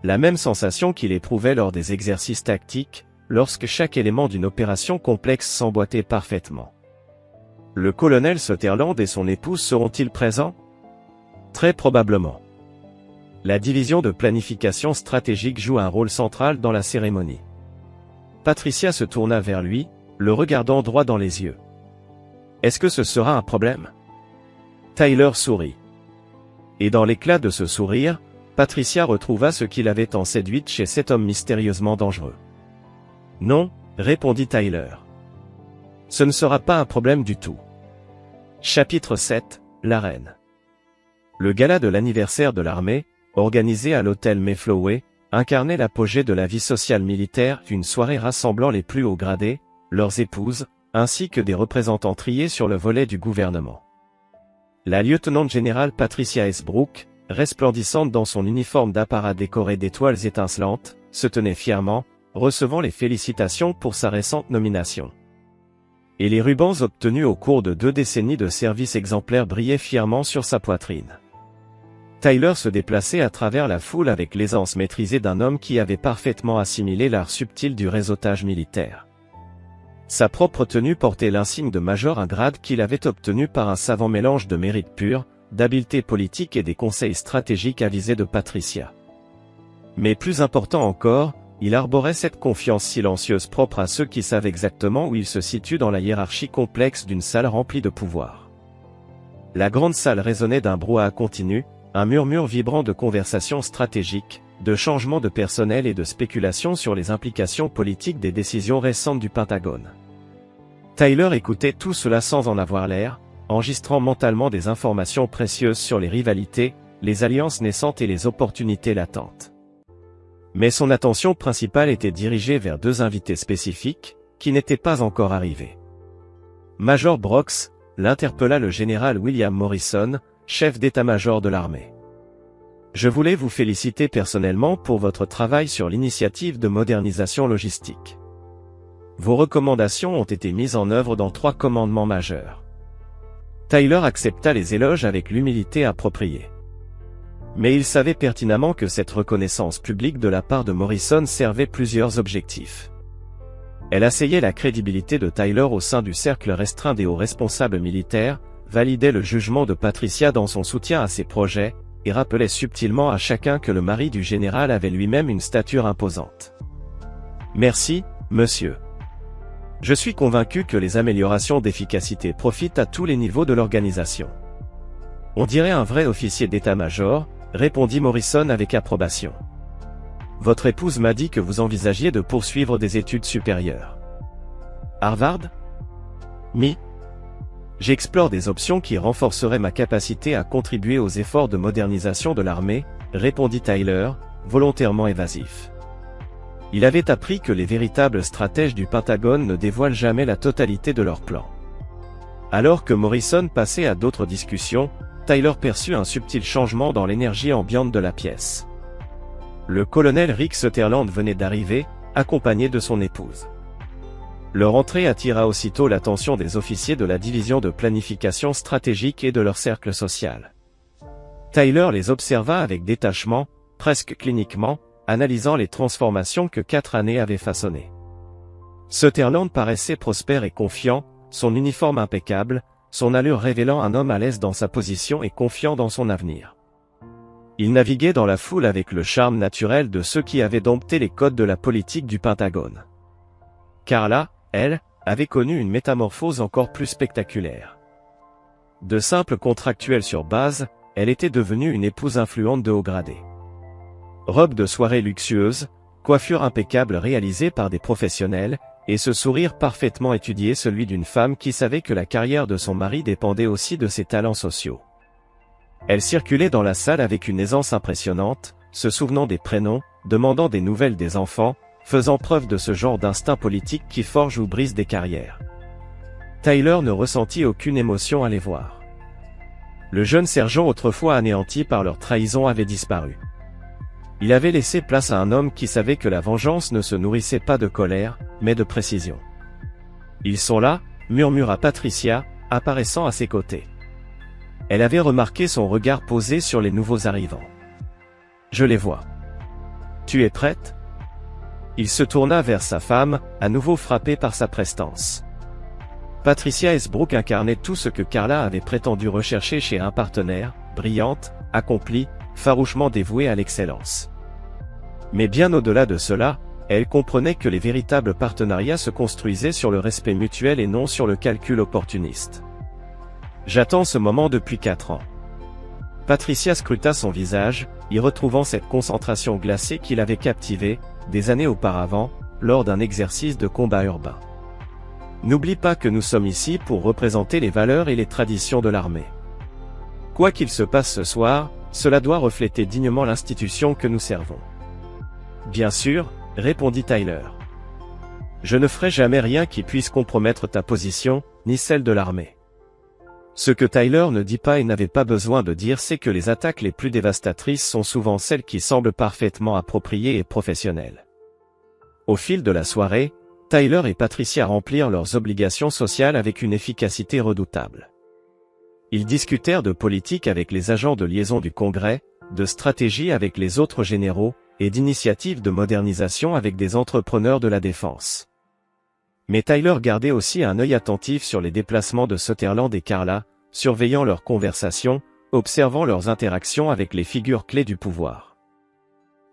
La même sensation qu'il éprouvait lors des exercices tactiques, lorsque chaque élément d'une opération complexe s'emboîtait parfaitement. Le colonel Sutherland et son épouse seront-ils présents ? Très probablement. La division de planification stratégique joue un rôle central dans la cérémonie. Patricia se tourna vers lui, le regardant droit dans les yeux. Est-ce que ce sera un problème ? Tyler sourit. Et dans l'éclat de ce sourire, Patricia retrouva ce qui l'avait tant séduite chez cet homme mystérieusement dangereux. Non, répondit Tyler. Ce ne sera pas un problème du tout. Chapitre 7, l'arène. Le gala de l'anniversaire de l'armée, organisé à l'hôtel Mayflower, incarnait l'apogée de la vie sociale militaire, une soirée rassemblant les plus hauts gradés, leurs épouses, ainsi que des représentants triés sur le volet du gouvernement. La lieutenant générale Patricia S. Brooke, resplendissante dans son uniforme d'apparat décoré d'étoiles étincelantes, se tenait fièrement, recevant les félicitations pour sa récente nomination. et les rubans obtenus au cours de 2 décennies de service exemplaire brillaient fièrement sur sa poitrine. Tyler se déplaçait à travers la foule avec l'aisance maîtrisée d'un homme qui avait parfaitement assimilé l'art subtil du réseautage militaire. Sa propre tenue portait l'insigne de major, un grade qu'il avait obtenu par un savant mélange de mérite pur, d'habileté politique et des conseils stratégiques avisés de Patricia. Mais plus important encore, il arborait cette confiance silencieuse propre à ceux qui savent exactement où il se situe dans la hiérarchie complexe d'une salle remplie de pouvoir. La grande salle résonnait d'un brouhaha continu, un murmure vibrant de conversations stratégiques, de changements de personnel et de spéculations sur les implications politiques des décisions récentes du Pentagone. Tyler écoutait tout cela sans en avoir l'air, enregistrant mentalement des informations précieuses sur les rivalités, les alliances naissantes et les opportunités latentes. Mais son attention principale était dirigée vers 2 invités spécifiques, qui n'étaient pas encore arrivés. Major Brox l'interpella le général William Morrison, chef d'état-major de l'armée. Je voulais vous féliciter personnellement pour votre travail sur l'initiative de modernisation logistique. Vos recommandations ont été mises en œuvre dans 3 commandements majeurs. Tyler accepta les éloges avec l'humilité appropriée. Mais il savait pertinemment que cette reconnaissance publique de la part de Morrison servait plusieurs objectifs. Elle asseyait la crédibilité de Tyler au sein du cercle restreint des hauts responsables militaires, validait le jugement de Patricia dans son soutien à ses projets, et rappelait subtilement à chacun que le mari du général avait lui-même une stature imposante. Merci, monsieur. Je suis convaincu que les améliorations d'efficacité profitent à tous les niveaux de l'organisation. On dirait un vrai officier d'état-major, répondit Morrison avec approbation. Votre épouse m'a dit que vous envisagiez de poursuivre des études supérieures. Harvard? Mi? J'explore des options qui renforceraient ma capacité à contribuer aux efforts de modernisation de l'armée, répondit Tyler, volontairement évasif. Il avait appris que les véritables stratèges du Pentagone ne dévoilent jamais la totalité de leurs plans. Alors que Morrison passait à d'autres discussions, Tyler perçut un subtil changement dans l'énergie ambiante de la pièce. Le colonel Rick Sutherland venait d'arriver, accompagné de son épouse. Leur entrée attira aussitôt l'attention des officiers de la division de planification stratégique et de leur cercle social. Tyler les observa avec détachement, presque cliniquement, analysant les transformations que 4 années avaient façonnées. Sutherland paraissait prospère et confiant, son uniforme impeccable, son allure révélant un homme à l'aise dans sa position et confiant dans son avenir. Il naviguait dans la foule avec le charme naturel de ceux qui avaient dompté les codes de la politique du Pentagone. Carla, elle, avait connu une métamorphose encore plus spectaculaire. De simple contractuelle sur base, elle était devenue une épouse influente de haut gradé. Robe de soirée luxueuse, coiffure impeccable réalisée par des professionnels, et ce sourire parfaitement étudié, celui d'une femme qui savait que la carrière de son mari dépendait aussi de ses talents sociaux. Elle circulait dans la salle avec une aisance impressionnante, se souvenant des prénoms, demandant des nouvelles des enfants, faisant preuve de ce genre d'instinct politique qui forge ou brise des carrières. Tyler ne ressentit aucune émotion à les voir. Le jeune sergent, autrefois anéanti par leur trahison, avait disparu. Il avait laissé place à un homme qui savait que la vengeance ne se nourrissait pas de colère, mais de précision. « Ils sont là », murmura Patricia, apparaissant à ses côtés. Elle avait remarqué son regard posé sur les nouveaux arrivants. « Je les vois. Tu es prête ?» Il se tourna vers sa femme, à nouveau frappé par sa prestance. Patricia Esbrook incarnait tout ce que Carla avait prétendu rechercher chez un partenaire, brillante, accomplie, farouchement dévouée à l'excellence. Mais bien au-delà de cela, elle comprenait que les véritables partenariats se construisaient sur le respect mutuel et non sur le calcul opportuniste. « J'attends ce moment depuis 4 ans. » Patricia scruta son visage, y retrouvant cette concentration glacée qui l'avait captivée, des années auparavant, lors d'un exercice de combat urbain. « N'oublie pas que nous sommes ici pour représenter les valeurs et les traditions de l'armée. Quoi qu'il se passe ce soir, cela doit refléter dignement l'institution que nous servons. » « Bien sûr, » répondit Tyler. « Je ne ferai jamais rien qui puisse compromettre ta position, ni celle de l'armée. » Ce que Tyler ne dit pas et n'avait pas besoin de dire, c'est que les attaques les plus dévastatrices sont souvent celles qui semblent parfaitement appropriées et professionnelles. Au fil de la soirée, Tyler et Patricia remplirent leurs obligations sociales avec une efficacité redoutable. Ils discutèrent de politique avec les agents de liaison du Congrès, de stratégie avec les autres généraux, et d'initiatives de modernisation avec des entrepreneurs de la défense. Mais Tyler gardait aussi un œil attentif sur les déplacements de Sutherland et Carla, surveillant leurs conversations, observant leurs interactions avec les figures clés du pouvoir.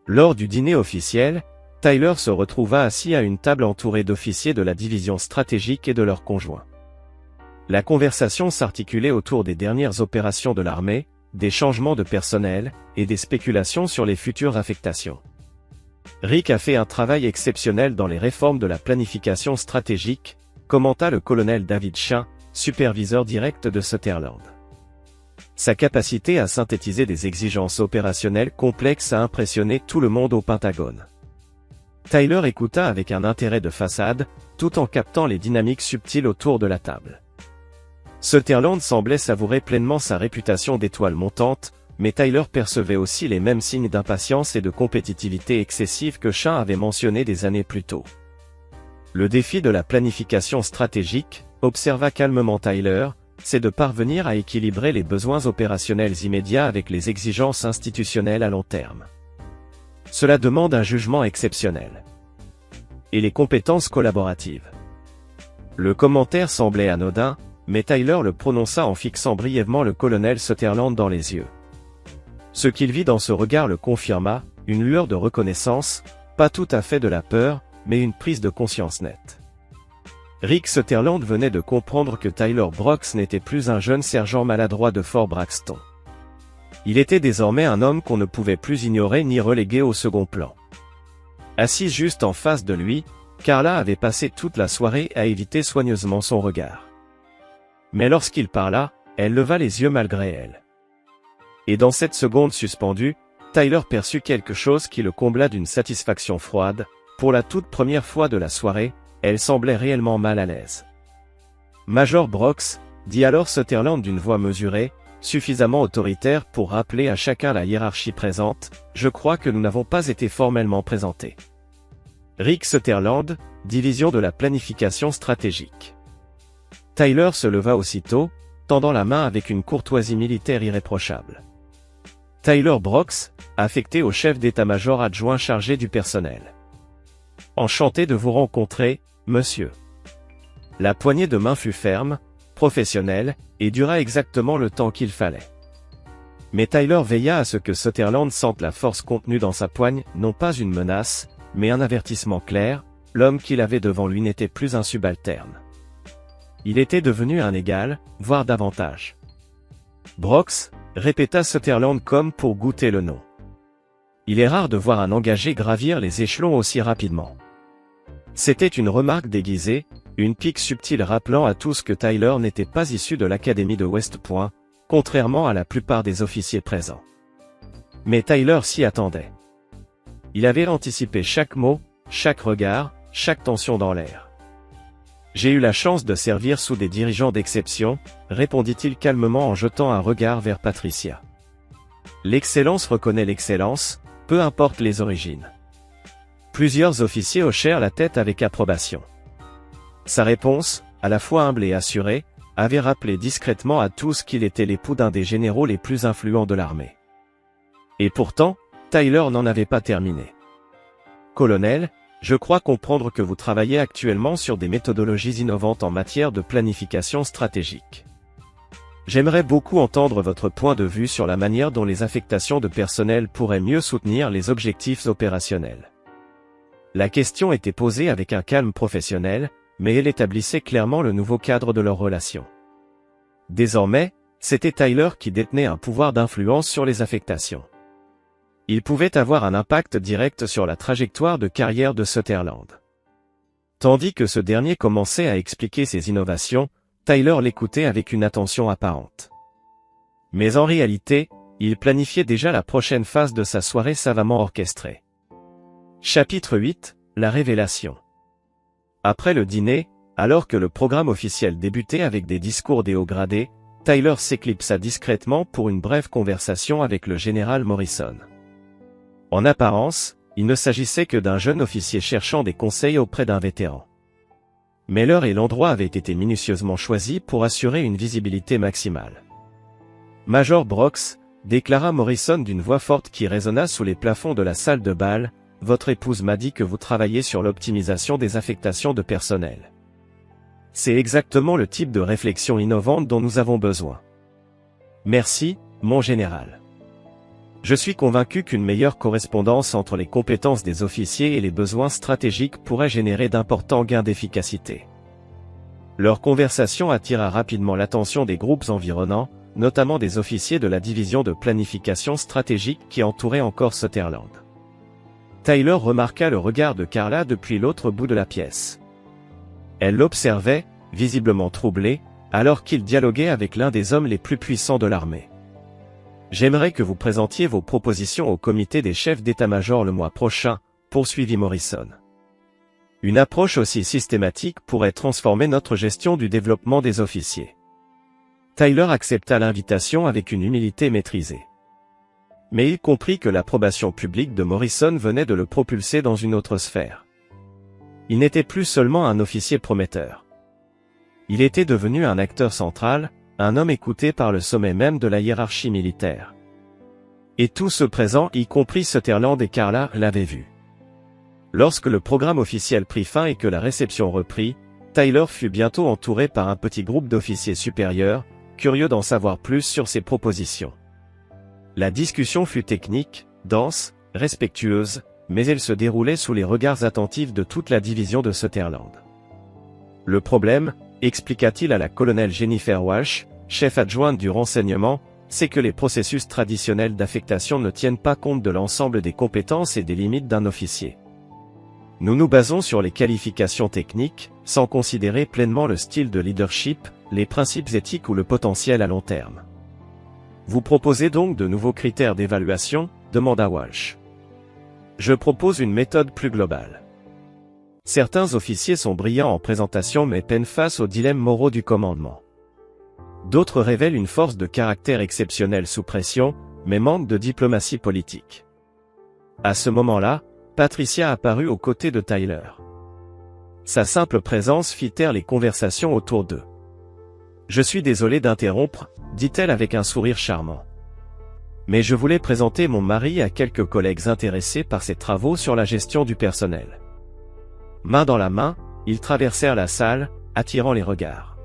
Lors du dîner officiel, Tyler se retrouva assis à une table entourée d'officiers de la division stratégique et de leurs conjoints. La conversation s'articulait autour des dernières opérations de l'armée, des changements de personnel, et des spéculations sur les futures affectations. Rick a fait un travail exceptionnel dans les réformes de la planification stratégique, commenta le colonel David Shinn, superviseur direct de Sutherland. Sa capacité à synthétiser des exigences opérationnelles complexes a impressionné tout le monde au Pentagone. Tyler écouta avec un intérêt de façade, tout en captant les dynamiques subtiles autour de la table. Sutherland semblait savourer pleinement sa réputation d'étoile montante, mais Tyler percevait aussi les mêmes signes d'impatience et de compétitivité excessive que Shinn avait mentionnés des années plus tôt. Le défi de la planification stratégique, observa calmement Tyler, c'est de parvenir à équilibrer les besoins opérationnels immédiats avec les exigences institutionnelles à long terme. Cela demande un jugement exceptionnel. Et les compétences collaboratives. Le commentaire semblait anodin, mais Tyler le prononça en fixant brièvement le colonel Sutherland dans les yeux. Ce qu'il vit dans ce regard le confirma, une lueur de reconnaissance, pas tout à fait de la peur, mais une prise de conscience nette. Rick Sutherland venait de comprendre que Tyler Brooks n'était plus un jeune sergent maladroit de Fort Braxton. Il était désormais un homme qu'on ne pouvait plus ignorer ni reléguer au second plan. Assise juste en face de lui, Carla avait passé toute la soirée à éviter soigneusement son regard. Mais lorsqu'il parla, elle leva les yeux malgré elle. Et dans cette seconde suspendue, Tyler perçut quelque chose qui le combla d'une satisfaction froide. Pour la toute première fois de la soirée, elle semblait réellement mal à l'aise. « Major Brooks », dit alors Sutherland d'une voix mesurée, suffisamment autoritaire pour rappeler à chacun la hiérarchie présente, « je crois que nous n'avons pas été formellement présentés. » Rick Sutherland, division de la planification stratégique. Tyler se leva aussitôt, tendant la main avec une courtoisie militaire irréprochable. Tyler Brooks, affecté au chef d'état-major adjoint chargé du personnel. Enchanté de vous rencontrer, monsieur. La poignée de main fut ferme, professionnelle, et dura exactement le temps qu'il fallait. Mais Tyler veilla à ce que Sutherland sente la force contenue dans sa poigne, non pas une menace, mais un avertissement clair, l'homme qu'il avait devant lui n'était plus un subalterne. Il était devenu un égal, voire davantage. Brooks, répéta Sutherland comme pour goûter le nom. Il est rare de voir un engagé gravir les échelons aussi rapidement. C'était une remarque déguisée, une pique subtile rappelant à tous que Tyler n'était pas issu de l'académie de West Point, contrairement à la plupart des officiers présents. Mais Tyler s'y attendait. Il avait anticipé chaque mot, chaque regard, chaque tension dans l'air. « J'ai eu la chance de servir sous des dirigeants d'exception », répondit-il calmement en jetant un regard vers Patricia. « L'excellence reconnaît l'excellence, peu importe les origines. » Plusieurs officiers hochèrent la tête avec approbation. Sa réponse, à la fois humble et assurée, avait rappelé discrètement à tous qu'il était l'époux d'un des généraux les plus influents de l'armée. Et pourtant, Tyler n'en avait pas terminé. « Colonel, je crois comprendre que vous travaillez actuellement sur des méthodologies innovantes en matière de planification stratégique. J'aimerais beaucoup entendre votre point de vue sur la manière dont les affectations de personnel pourraient mieux soutenir les objectifs opérationnels. » La question était posée avec un calme professionnel, mais elle établissait clairement le nouveau cadre de leur relation. Désormais, c'était Tyler qui détenait un pouvoir d'influence sur les affectations. Il pouvait avoir un impact direct sur la trajectoire de carrière de Sutherland. Tandis que ce dernier commençait à expliquer ses innovations, Tyler l'écoutait avec une attention apparente. Mais en réalité, il planifiait déjà la prochaine phase de sa soirée savamment orchestrée. Chapitre 8, la révélation. Après le dîner, alors que le programme officiel débutait avec des discours des hauts gradés, Tyler s'éclipsa discrètement pour une brève conversation avec le général Morrison. En apparence, il ne s'agissait que d'un jeune officier cherchant des conseils auprès d'un vétéran. Mais l'heure et l'endroit avaient été minutieusement choisis pour assurer une visibilité maximale. Major Brox, déclara Morrison d'une voix forte qui résonna sous les plafonds de la salle de bal, votre épouse m'a dit que vous travaillez sur l'optimisation des affectations de personnel. C'est exactement le type de réflexion innovante dont nous avons besoin. Merci, mon général. Je suis convaincu qu'une meilleure correspondance entre les compétences des officiers et les besoins stratégiques pourrait générer d'importants gains d'efficacité. Leur conversation attira rapidement l'attention des groupes environnants, notamment des officiers de la division de planification stratégique qui entouraient encore Sutherland. Tyler remarqua le regard de Carla depuis l'autre bout de la pièce. Elle l'observait, visiblement troublée, alors qu'il dialoguait avec l'un des hommes les plus puissants de l'armée. J'aimerais que vous présentiez vos propositions au comité des chefs d'état-major le mois prochain, poursuivit Morrison. Une approche aussi systématique pourrait transformer notre gestion du développement des officiers. Tyler accepta l'invitation avec une humilité maîtrisée. Mais il comprit que l'approbation publique de Morrison venait de le propulser dans une autre sphère. Il n'était plus seulement un officier prometteur. Il était devenu un acteur central, un homme écouté par le sommet même de la hiérarchie militaire. Et tous ceux présents, y compris Sutherland et Carla, l'avaient vu. Lorsque le programme officiel prit fin et que la réception reprit, Tyler fut bientôt entouré par un petit groupe d'officiers supérieurs, curieux d'en savoir plus sur ses propositions. La discussion fut technique, dense, respectueuse, mais elle se déroulait sous les regards attentifs de toute la division de Sutherland. Le problème, expliqua-t-il à la colonelle Jennifer Walsh, chef adjointe du renseignement, c'est que les processus traditionnels d'affectation ne tiennent pas compte de l'ensemble des compétences et des limites d'un officier. Nous nous basons sur les qualifications techniques, sans considérer pleinement le style de leadership, les principes éthiques ou le potentiel à long terme. Vous proposez donc de nouveaux critères d'évaluation, demanda Walsh. Je propose une méthode plus globale. Certains officiers sont brillants en présentation mais peinent face aux dilemmes moraux du commandement. D'autres révèlent une force de caractère exceptionnelle sous pression, mais manquent de diplomatie politique. À ce moment-là, Patricia apparut aux côtés de Tyler. Sa simple présence fit taire les conversations autour d'eux. « Je suis désolé d'interrompre, dit-elle avec un sourire charmant. Mais je voulais présenter mon mari à quelques collègues intéressés par ses travaux sur la gestion du personnel. » Main dans la main, ils traversèrent la salle, attirant les regards.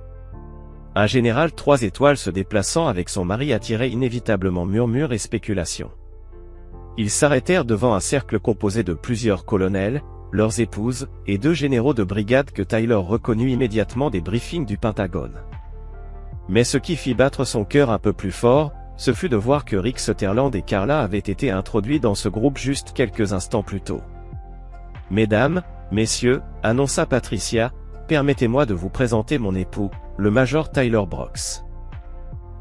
Un général 3 étoiles se déplaçant avec son mari attirait inévitablement murmures et spéculations. Ils s'arrêtèrent devant un cercle composé de plusieurs colonels, leurs épouses, et 2 généraux de brigade que Tyler reconnut immédiatement des briefings du Pentagone. Mais ce qui fit battre son cœur un peu plus fort, ce fut de voir que Rick Sutherland et Carla avaient été introduits dans ce groupe juste quelques instants plus tôt. « Mesdames, messieurs, annonça Patricia, permettez-moi de vous présenter mon époux, le major Tyler Brox.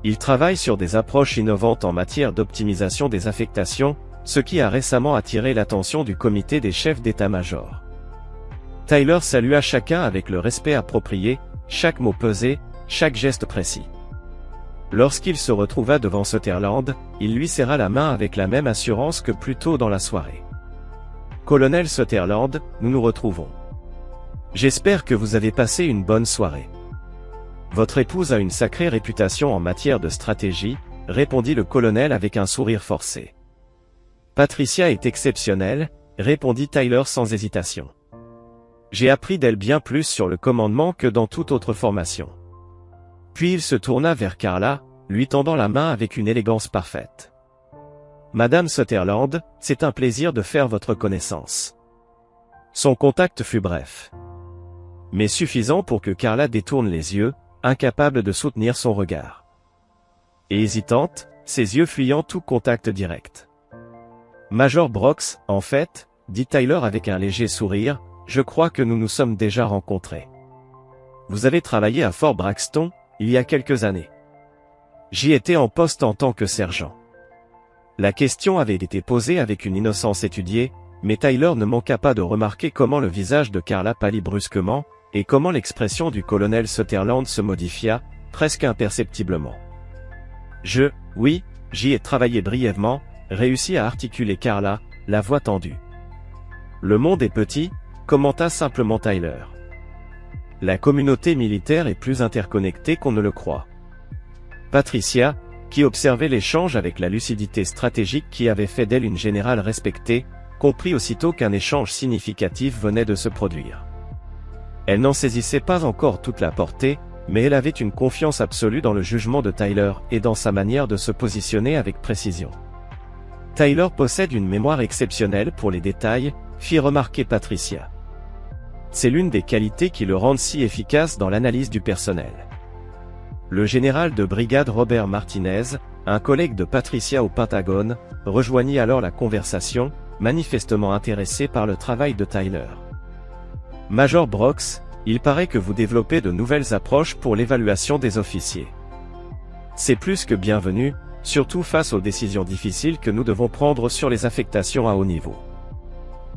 Il travaille sur des approches innovantes en matière d'optimisation des affectations, ce qui a récemment attiré l'attention du comité des chefs d'état-major. » Tyler salua chacun avec le respect approprié, chaque mot pesé, chaque geste précis. Lorsqu'il se retrouva devant Sutherland, il lui serra la main avec la même assurance que plus tôt dans la soirée. « Colonel Sutherland, nous nous retrouvons. J'espère que vous avez passé une bonne soirée. Votre épouse a une sacrée réputation en matière de stratégie, répondit le colonel avec un sourire forcé. Patricia est exceptionnelle, répondit Tyler sans hésitation. J'ai appris d'elle bien plus sur le commandement que dans toute autre formation. Puis il se tourna vers Carla, lui tendant la main avec une élégance parfaite. Madame Sutherland, c'est un plaisir de faire votre connaissance. Son contact fut bref, mais suffisant pour que Carla détourne les yeux, incapable de soutenir son regard. Et hésitante, ses yeux fuyant tout contact direct. Major Brox, en fait, dit Tyler avec un léger sourire, je crois que nous nous sommes déjà rencontrés. Vous avez travaillé à Fort Braxton, il y a quelques années. J'y étais en poste en tant que sergent. La question avait été posée avec une innocence étudiée, mais Tyler ne manqua pas de remarquer comment le visage de Carla pâlit brusquement, et comment l'expression du colonel Sutherland se modifia, presque imperceptiblement. Oui, j'y ai travaillé brièvement, réussit à articuler Carla, la voix tendue. Le monde est petit, commenta simplement Tyler. La communauté militaire est plus interconnectée qu'on ne le croit. Patricia, qui observait l'échange avec la lucidité stratégique qui avait fait d'elle une générale respectée, comprit aussitôt qu'un échange significatif venait de se produire. Elle n'en saisissait pas encore toute la portée, mais elle avait une confiance absolue dans le jugement de Tyler et dans sa manière de se positionner avec précision. Tyler possède une mémoire exceptionnelle pour les détails, fit remarquer Patricia. C'est l'une des qualités qui le rendent si efficace dans l'analyse du personnel. Le général de brigade Robert Martinez, un collègue de Patricia au Pentagone, rejoignit alors la conversation, manifestement intéressé par le travail de Tyler. Major Brox, il paraît que vous développez de nouvelles approches pour l'évaluation des officiers. C'est plus que bienvenu, surtout face aux décisions difficiles que nous devons prendre sur les affectations à haut niveau.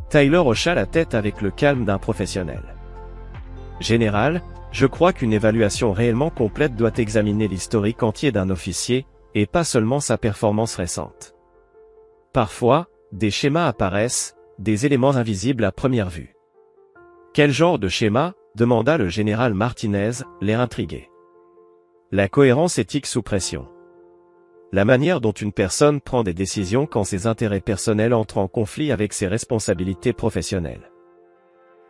Tyler hocha la tête avec le calme d'un professionnel. Général, je crois qu'une évaluation réellement complète doit examiner l'historique entier d'un officier, et pas seulement sa performance récente. Parfois, des schémas apparaissent, des éléments invisibles à première vue. Quel genre de schéma ? Demanda le général Martinez, l'air intrigué. La cohérence éthique sous pression. La manière dont une personne prend des décisions quand ses intérêts personnels entrent en conflit avec ses responsabilités professionnelles.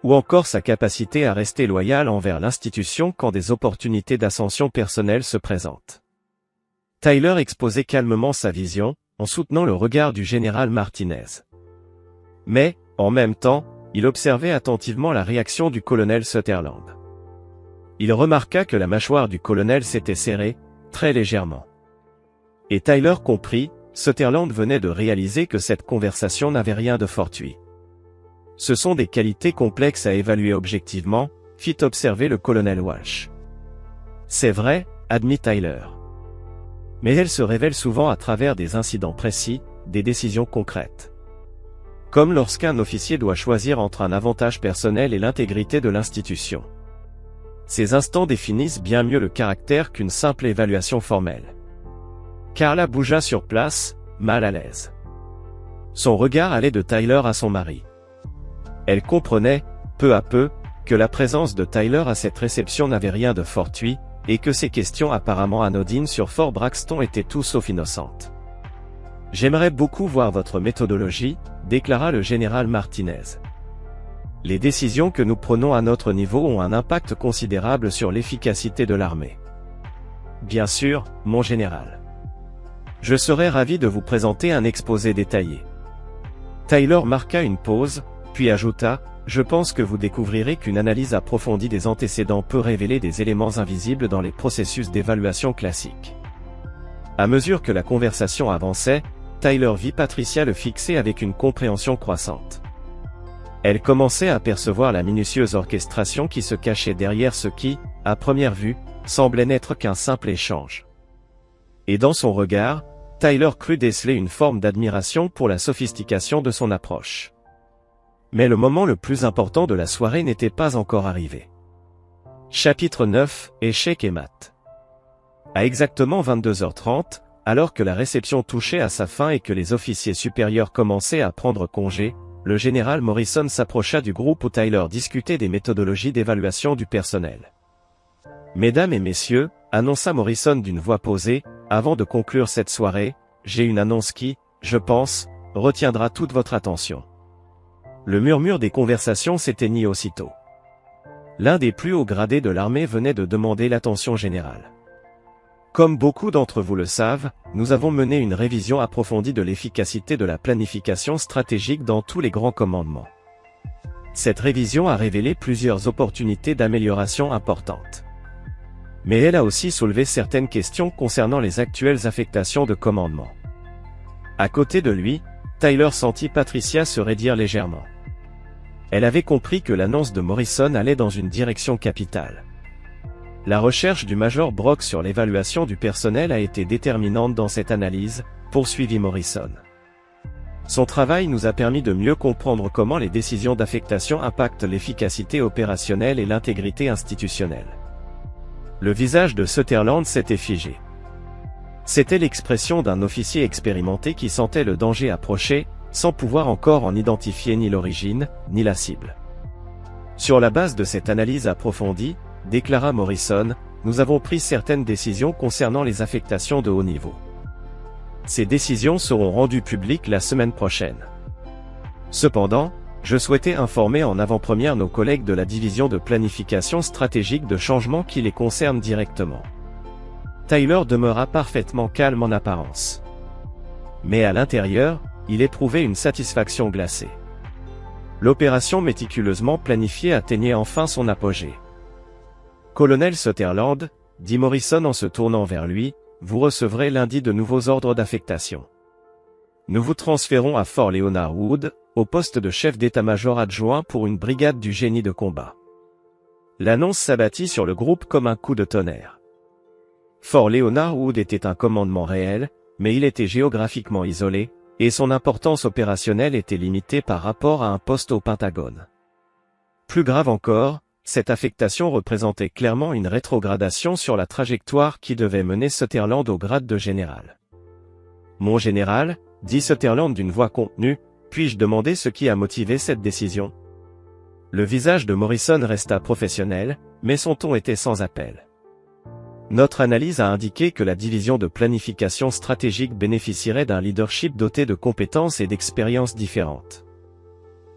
Ou encore sa capacité à rester loyal envers l'institution quand des opportunités d'ascension personnelle se présentent. Tyler exposait calmement sa vision, en soutenant le regard du général Martinez. Mais, en même temps, il observait attentivement la réaction du colonel Sutherland. Il remarqua que la mâchoire du colonel s'était serrée, très légèrement. Et Tyler comprit, Sutherland venait de réaliser que cette conversation n'avait rien de fortuit. Ce sont des qualités complexes à évaluer objectivement, fit observer le colonel Walsh. C'est vrai, admit Tyler. Mais elles se révèlent souvent à travers des incidents précis, des décisions concrètes. Comme lorsqu'un officier doit choisir entre un avantage personnel et l'intégrité de l'institution. Ces instants définissent bien mieux le caractère qu'une simple évaluation formelle. Carla bougea sur place, mal à l'aise. Son regard allait de Tyler à son mari. Elle comprenait, peu à peu, que la présence de Tyler à cette réception n'avait rien de fortuit, et que ses questions apparemment anodines sur Fort Braxton étaient tout sauf innocentes. « J'aimerais beaucoup voir votre méthodologie », déclara le général Martinez. « Les décisions que nous prenons à notre niveau ont un impact considérable sur l'efficacité de l'armée. »« Bien sûr, mon général. Je serais ravi de vous présenter un exposé détaillé. » Tyler marqua une pause, puis ajouta, « Je pense que vous découvrirez qu'une analyse approfondie des antécédents peut révéler des éléments invisibles dans les processus d'évaluation classiques. » À mesure que la conversation avançait, Tyler vit Patricia le fixer avec une compréhension croissante. Elle commençait à percevoir la minutieuse orchestration qui se cachait derrière ce qui, à première vue, semblait n'être qu'un simple échange. Et dans son regard, Tyler crut déceler une forme d'admiration pour la sophistication de son approche. Mais le moment le plus important de la soirée n'était pas encore arrivé. Chapitre 9, Échecs et maths. À exactement 22h30, alors que la réception touchait à sa fin et que les officiers supérieurs commençaient à prendre congé, le général Morrison s'approcha du groupe où Tyler discutait des méthodologies d'évaluation du personnel. « Mesdames et messieurs, » annonça Morrison d'une voix posée, avant de conclure cette soirée, « j'ai une annonce qui, je pense, retiendra toute votre attention. » Le murmure des conversations s'éteignit aussitôt. L'un des plus hauts gradés de l'armée venait de demander l'attention générale. Comme beaucoup d'entre vous le savent, nous avons mené une révision approfondie de l'efficacité de la planification stratégique dans tous les grands commandements. Cette révision a révélé plusieurs opportunités d'amélioration importantes. Mais elle a aussi soulevé certaines questions concernant les actuelles affectations de commandement. À côté de lui, Tyler sentit Patricia se raidir légèrement. Elle avait compris que l'annonce de Morrison allait dans une direction capitale. La recherche du Major Brock sur l'évaluation du personnel a été déterminante dans cette analyse, poursuivit Morrison. Son travail nous a permis de mieux comprendre comment les décisions d'affectation impactent l'efficacité opérationnelle et l'intégrité institutionnelle. Le visage de Sutherland s'était figé. C'était l'expression d'un officier expérimenté qui sentait le danger approcher, sans pouvoir encore en identifier ni l'origine, ni la cible. Sur la base de cette analyse approfondie, déclara Morrison, nous avons pris certaines décisions concernant les affectations de haut niveau. Ces décisions seront rendues publiques la semaine prochaine. Cependant, je souhaitais informer en avant-première nos collègues de la division de planification stratégique de changement qui les concerne directement. Tyler demeura parfaitement calme en apparence. Mais à l'intérieur, il éprouvait une satisfaction glacée. L'opération méticuleusement planifiée atteignait enfin son apogée. Colonel Sutherland, dit Morrison en se tournant vers lui, vous recevrez lundi de nouveaux ordres d'affectation. Nous vous transférons à Fort Leonard Wood, au poste de chef d'état-major adjoint pour une brigade du génie de combat. L'annonce s'abattit sur le groupe comme un coup de tonnerre. Fort Leonard Wood était un commandement réel, mais il était géographiquement isolé, et son importance opérationnelle était limitée par rapport à un poste au Pentagone. Plus grave encore, cette affectation représentait clairement une rétrogradation sur la trajectoire qui devait mener Sutherland au grade de général. Mon général, dit Sutherland d'une voix contenue, puis-je demander ce qui a motivé cette décision? Le visage de Morrison resta professionnel, mais son ton était sans appel. Notre analyse a indiqué que la division de planification stratégique bénéficierait d'un leadership doté de compétences et d'expériences différentes.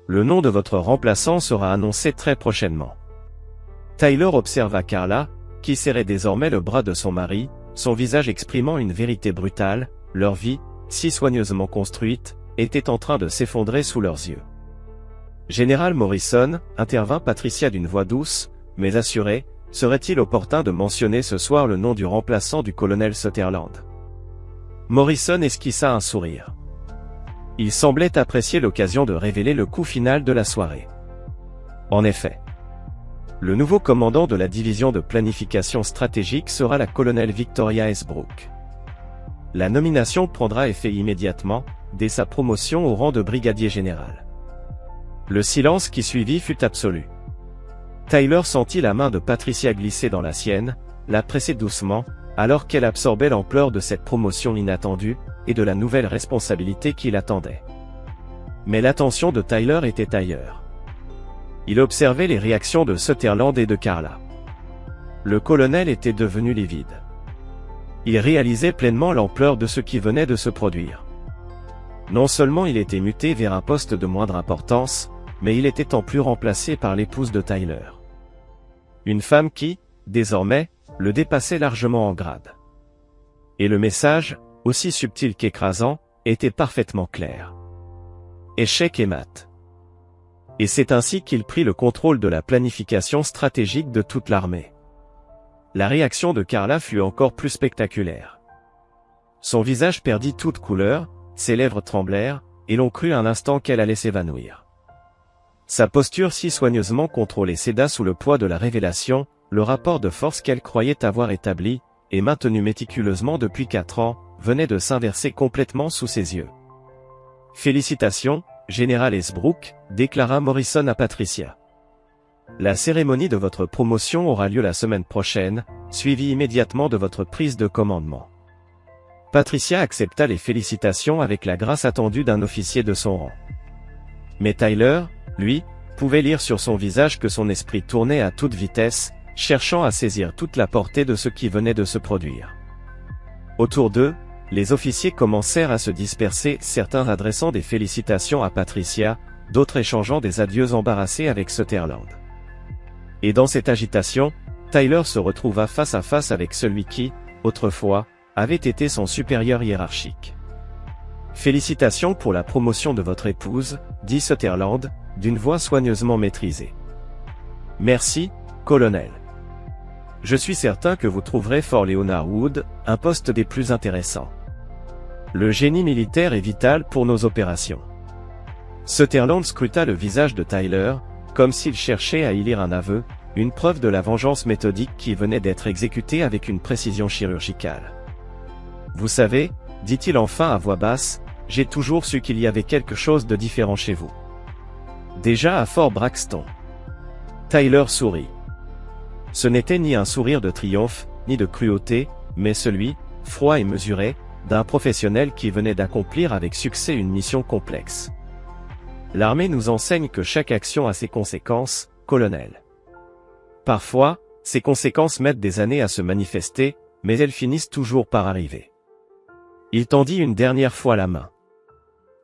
Le nom de votre remplaçant sera annoncé très prochainement. Tyler observa Carla, qui serrait désormais le bras de son mari, son visage exprimant une vérité brutale, leur vie, si soigneusement construite, était en train de s'effondrer sous leurs yeux. Général Morrison, intervint Patricia d'une voix douce, mais assurée, serait-il opportun de mentionner ce soir le nom du remplaçant du colonel Sutherland? Morrison esquissa un sourire. Il semblait apprécier l'occasion de révéler le coup final de la soirée. En effet, le nouveau commandant de la division de planification stratégique sera la colonel Victoria Esbrook. La nomination prendra effet immédiatement, dès sa promotion au rang de brigadier général. Le silence qui suivit fut absolu. Tyler sentit la main de Patricia glisser dans la sienne, la presser doucement, alors qu'elle absorbait l'ampleur de cette promotion inattendue, et de la nouvelle responsabilité qui l'attendait. Mais l'attention de Tyler était ailleurs. Il observait les réactions de Sutherland et de Carla. Le colonel était devenu livide. Il réalisait pleinement l'ampleur de ce qui venait de se produire. Non seulement il était muté vers un poste de moindre importance, mais il était en plus remplacé par l'épouse de Tyler. Une femme qui, désormais, le dépassait largement en grade. Et le message, aussi subtil qu'écrasant, était parfaitement clair. Échec et mat. Et c'est ainsi qu'il prit le contrôle de la planification stratégique de toute l'armée. La réaction de Carla fut encore plus spectaculaire. Son visage perdit toute couleur, ses lèvres tremblèrent, et l'on crut un instant qu'elle allait s'évanouir. Sa posture si soigneusement contrôlée céda sous le poids de la révélation, le rapport de force qu'elle croyait avoir établi, et maintenu méticuleusement depuis 4 ans, venait de s'inverser complètement sous ses yeux. « Félicitations, Général Esbrook », déclara Morrison à Patricia. La cérémonie de votre promotion aura lieu la semaine prochaine, suivie immédiatement de votre prise de commandement. Patricia accepta les félicitations avec la grâce attendue d'un officier de son rang. Mais Tyler, lui, pouvait lire sur son visage que son esprit tournait à toute vitesse, cherchant à saisir toute la portée de ce qui venait de se produire. Autour d'eux, les officiers commencèrent à se disperser, certains adressant des félicitations à Patricia, d'autres échangeant des adieux embarrassés avec Sutherland. Et dans cette agitation, Tyler se retrouva face à face avec celui qui, autrefois, avait été son supérieur hiérarchique. « Félicitations pour la promotion de votre épouse », dit Sutherland, d'une voix soigneusement maîtrisée. « Merci, colonel. Je suis certain que vous trouverez Fort Leonard Wood, un poste des plus intéressants. Le génie militaire est vital pour nos opérations. » Sutherland scruta le visage de Tyler, comme s'il cherchait à y lire un aveu, une preuve de la vengeance méthodique qui venait d'être exécutée avec une précision chirurgicale. « Vous savez, dit-il enfin à voix basse, j'ai toujours su qu'il y avait quelque chose de différent chez vous. Déjà à Fort Braxton. » Tyler sourit. Ce n'était ni un sourire de triomphe, ni de cruauté, mais celui, froid et mesuré, d'un professionnel qui venait d'accomplir avec succès une mission complexe. L'armée nous enseigne que chaque action a ses conséquences, colonel. Parfois, ces conséquences mettent des années à se manifester, mais elles finissent toujours par arriver. Il tendit une dernière fois la main.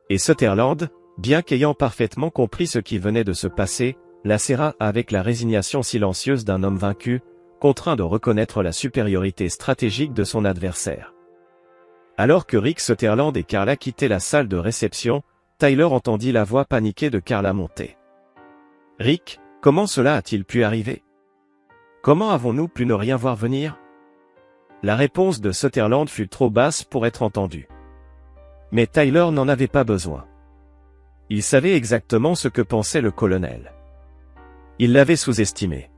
Et Sutherland, bien qu'ayant parfaitement compris ce qui venait de se passer, la serra avec la résignation silencieuse d'un homme vaincu, contraint de reconnaître la supériorité stratégique de son adversaire. Alors que Rick Sutherland et Carla quittaient la salle de réception, Tyler entendit la voix paniquée de Carla monter. « Rick, comment cela a-t-il pu arriver? Comment avons-nous pu ne rien voir venir ?» La réponse de Sutherland fut trop basse pour être entendue. Mais Tyler n'en avait pas besoin. Il savait exactement ce que pensait le colonel. Il l'avait sous-estimé.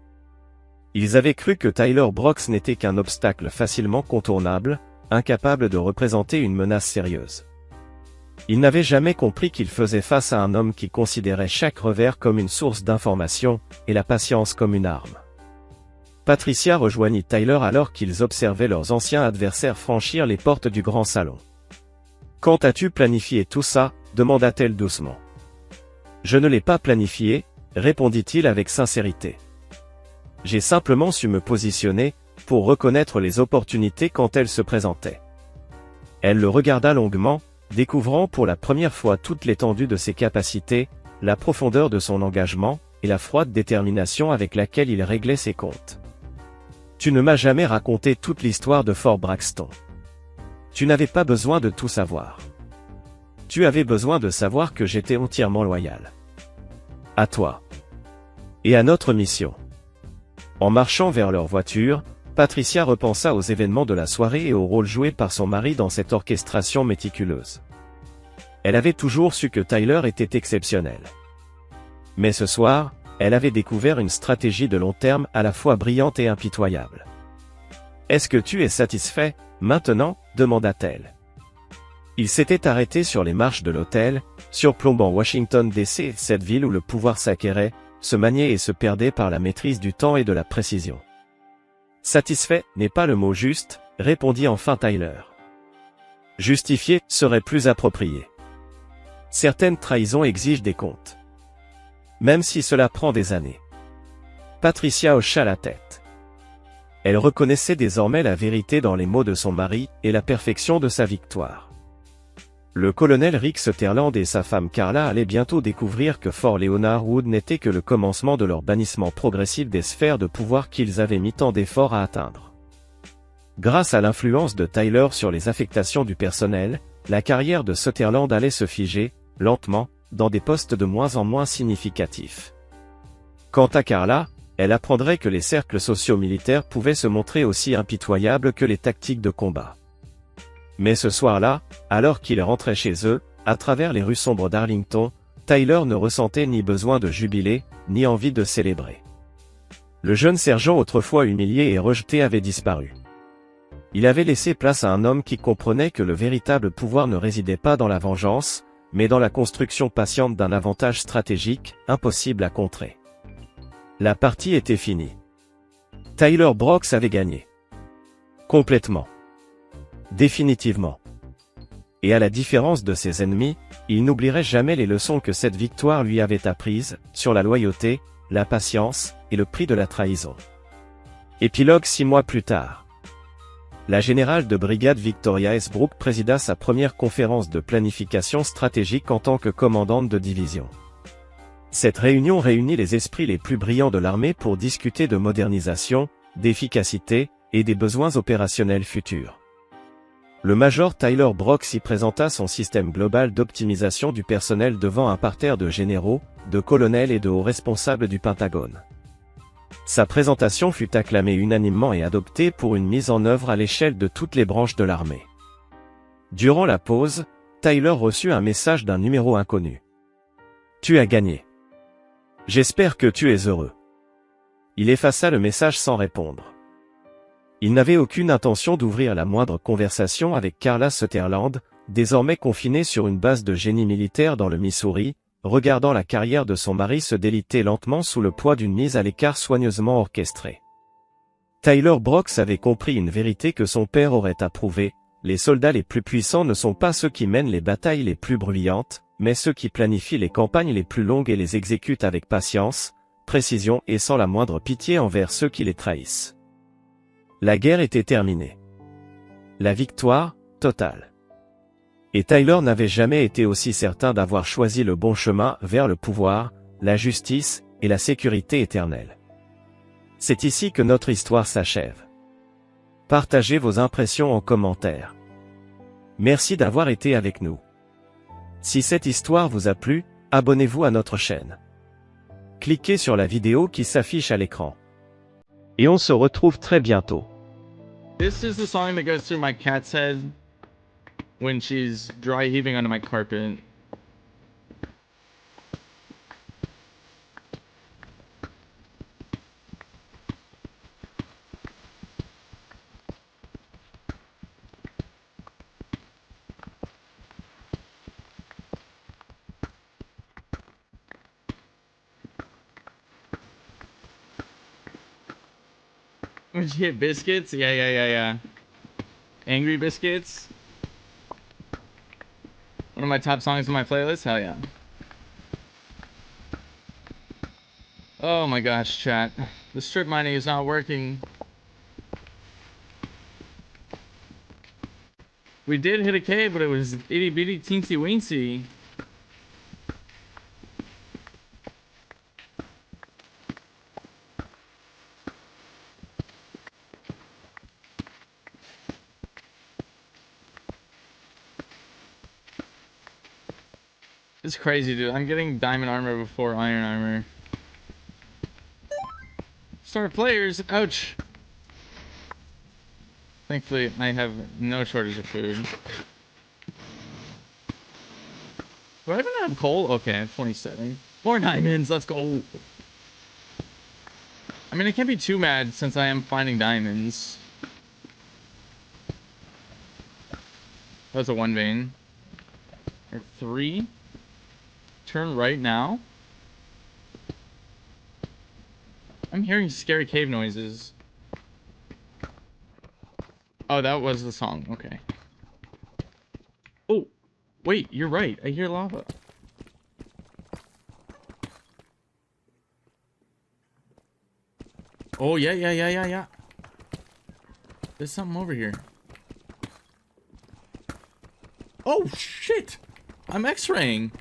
Ils avaient cru que Tyler Brooks n'était qu'un obstacle facilement contournable, incapable de représenter une menace sérieuse. Ils n'avaient jamais compris qu'il faisait face à un homme qui considérait chaque revers comme une source d'information, et la patience comme une arme. Patricia rejoignit Tyler alors qu'ils observaient leurs anciens adversaires franchir les portes du grand salon. « Quand as-tu planifié tout ça ?» demanda-t-elle doucement. « Je ne l'ai pas planifié, » répondit-il avec sincérité. « J'ai simplement su me positionner, pour reconnaître les opportunités quand elles se présentaient. » Elle le regarda longuement, découvrant pour la première fois toute l'étendue de ses capacités, la profondeur de son engagement, et la froide détermination avec laquelle il réglait ses comptes. « Tu ne m'as jamais raconté toute l'histoire de Fort Braxton. Tu n'avais pas besoin de tout savoir. Tu avais besoin de savoir que j'étais entièrement loyal. À toi. Et à notre mission. » En marchant vers leur voiture, Patricia repensa aux événements de la soirée et au rôle joué par son mari dans cette orchestration méticuleuse. Elle avait toujours su que Tyler était exceptionnel. Mais ce soir, elle avait découvert une stratégie de long terme à la fois brillante et impitoyable. « Est-ce que tu es satisfait, maintenant ?» demanda-t-elle. Il s'était arrêté sur les marches de l'hôtel, surplombant Washington DC, cette ville où le pouvoir s'acquérait, se maniait et se perdait par la maîtrise du temps et de la précision. « Satisfait n'est pas le mot juste, » répondit enfin Tyler. « Justifié serait plus approprié. Certaines trahisons exigent des comptes. Même si cela prend des années. » Patricia hocha la tête. Elle reconnaissait désormais la vérité dans les mots de son mari et la perfection de sa victoire. Le colonel Rick Sutherland et sa femme Carla allaient bientôt découvrir que Fort Leonard Wood n'était que le commencement de leur bannissement progressif des sphères de pouvoir qu'ils avaient mis tant d'efforts à atteindre. Grâce à l'influence de Tyler sur les affectations du personnel, la carrière de Sutherland allait se figer, lentement, dans des postes de moins en moins significatifs. Quant à Carla, elle apprendrait que les cercles socio-militaires pouvaient se montrer aussi impitoyables que les tactiques de combat. Mais ce soir-là, alors qu'ils rentraient chez eux, à travers les rues sombres d'Arlington, Tyler ne ressentait ni besoin de jubiler, ni envie de célébrer. Le jeune sergent autrefois humilié et rejeté avait disparu. Il avait laissé place à un homme qui comprenait que le véritable pouvoir ne résidait pas dans la vengeance, mais dans la construction patiente d'un avantage stratégique, impossible à contrer. La partie était finie. Tyler Brooks avait gagné. Complètement. Définitivement. Et à la différence de ses ennemis, il n'oublierait jamais les leçons que cette victoire lui avait apprises, sur la loyauté, la patience, et le prix de la trahison. Épilogue 6 mois plus tard. La générale de brigade Victoria S. Brooke présida sa première conférence de planification stratégique en tant que commandante de division. Cette réunion réunit les esprits les plus brillants de l'armée pour discuter de modernisation, d'efficacité, et des besoins opérationnels futurs. Le major Tyler Brooks y présenta son système global d'optimisation du personnel devant un parterre de généraux, de colonels et de hauts responsables du Pentagone. Sa présentation fut acclamée unanimement et adoptée pour une mise en œuvre à l'échelle de toutes les branches de l'armée. Durant la pause, Tyler reçut un message d'un numéro inconnu. « Tu as gagné. J'espère que tu es heureux. » Il effaça le message sans répondre. Il n'avait aucune intention d'ouvrir la moindre conversation avec Carla Sutherland, désormais confinée sur une base de génie militaire dans le Missouri, regardant la carrière de son mari se déliter lentement sous le poids d'une mise à l'écart soigneusement orchestrée. Tyler Brooks avait compris une vérité que son père aurait approuvée: les soldats les plus puissants ne sont pas ceux qui mènent les batailles les plus bruyantes, mais ceux qui planifient les campagnes les plus longues et les exécutent avec patience, précision et sans la moindre pitié envers ceux qui les trahissent. La guerre était terminée. La victoire, totale. Et Tyler n'avait jamais été aussi certain d'avoir choisi le bon chemin vers le pouvoir, la justice et la sécurité éternelle. C'est ici que notre histoire s'achève. Partagez vos impressions en commentaire. Merci d'avoir été avec nous. Si cette histoire vous a plu, abonnez-vous à notre chaîne. Cliquez sur la vidéo qui s'affiche à l'écran. Et on se retrouve très bientôt. This is the song that goes through my cat's head when she's dry heaving under my carpet. When she hit biscuits? Yeah. Angry Biscuits. One of my top songs on my playlist? Hell yeah. Oh my gosh, chat. The strip mining is not working. We did hit a cave, but it was itty bitty teensy weensy. It's crazy, dude. I'm getting diamond armor before iron armor. Star players, ouch. Thankfully, I have no shortage of food. Do I even have coal? Okay, 27. More diamonds, let's go. I mean, I can't be too mad since I am finding diamonds. That's a one vein. Or 3. Turn right now. I'm hearing scary cave noises. Oh, that was the song. Okay. Oh, wait, you're right. I hear lava. Oh, yeah. There's something over here. Oh, shit. I'm x-raying.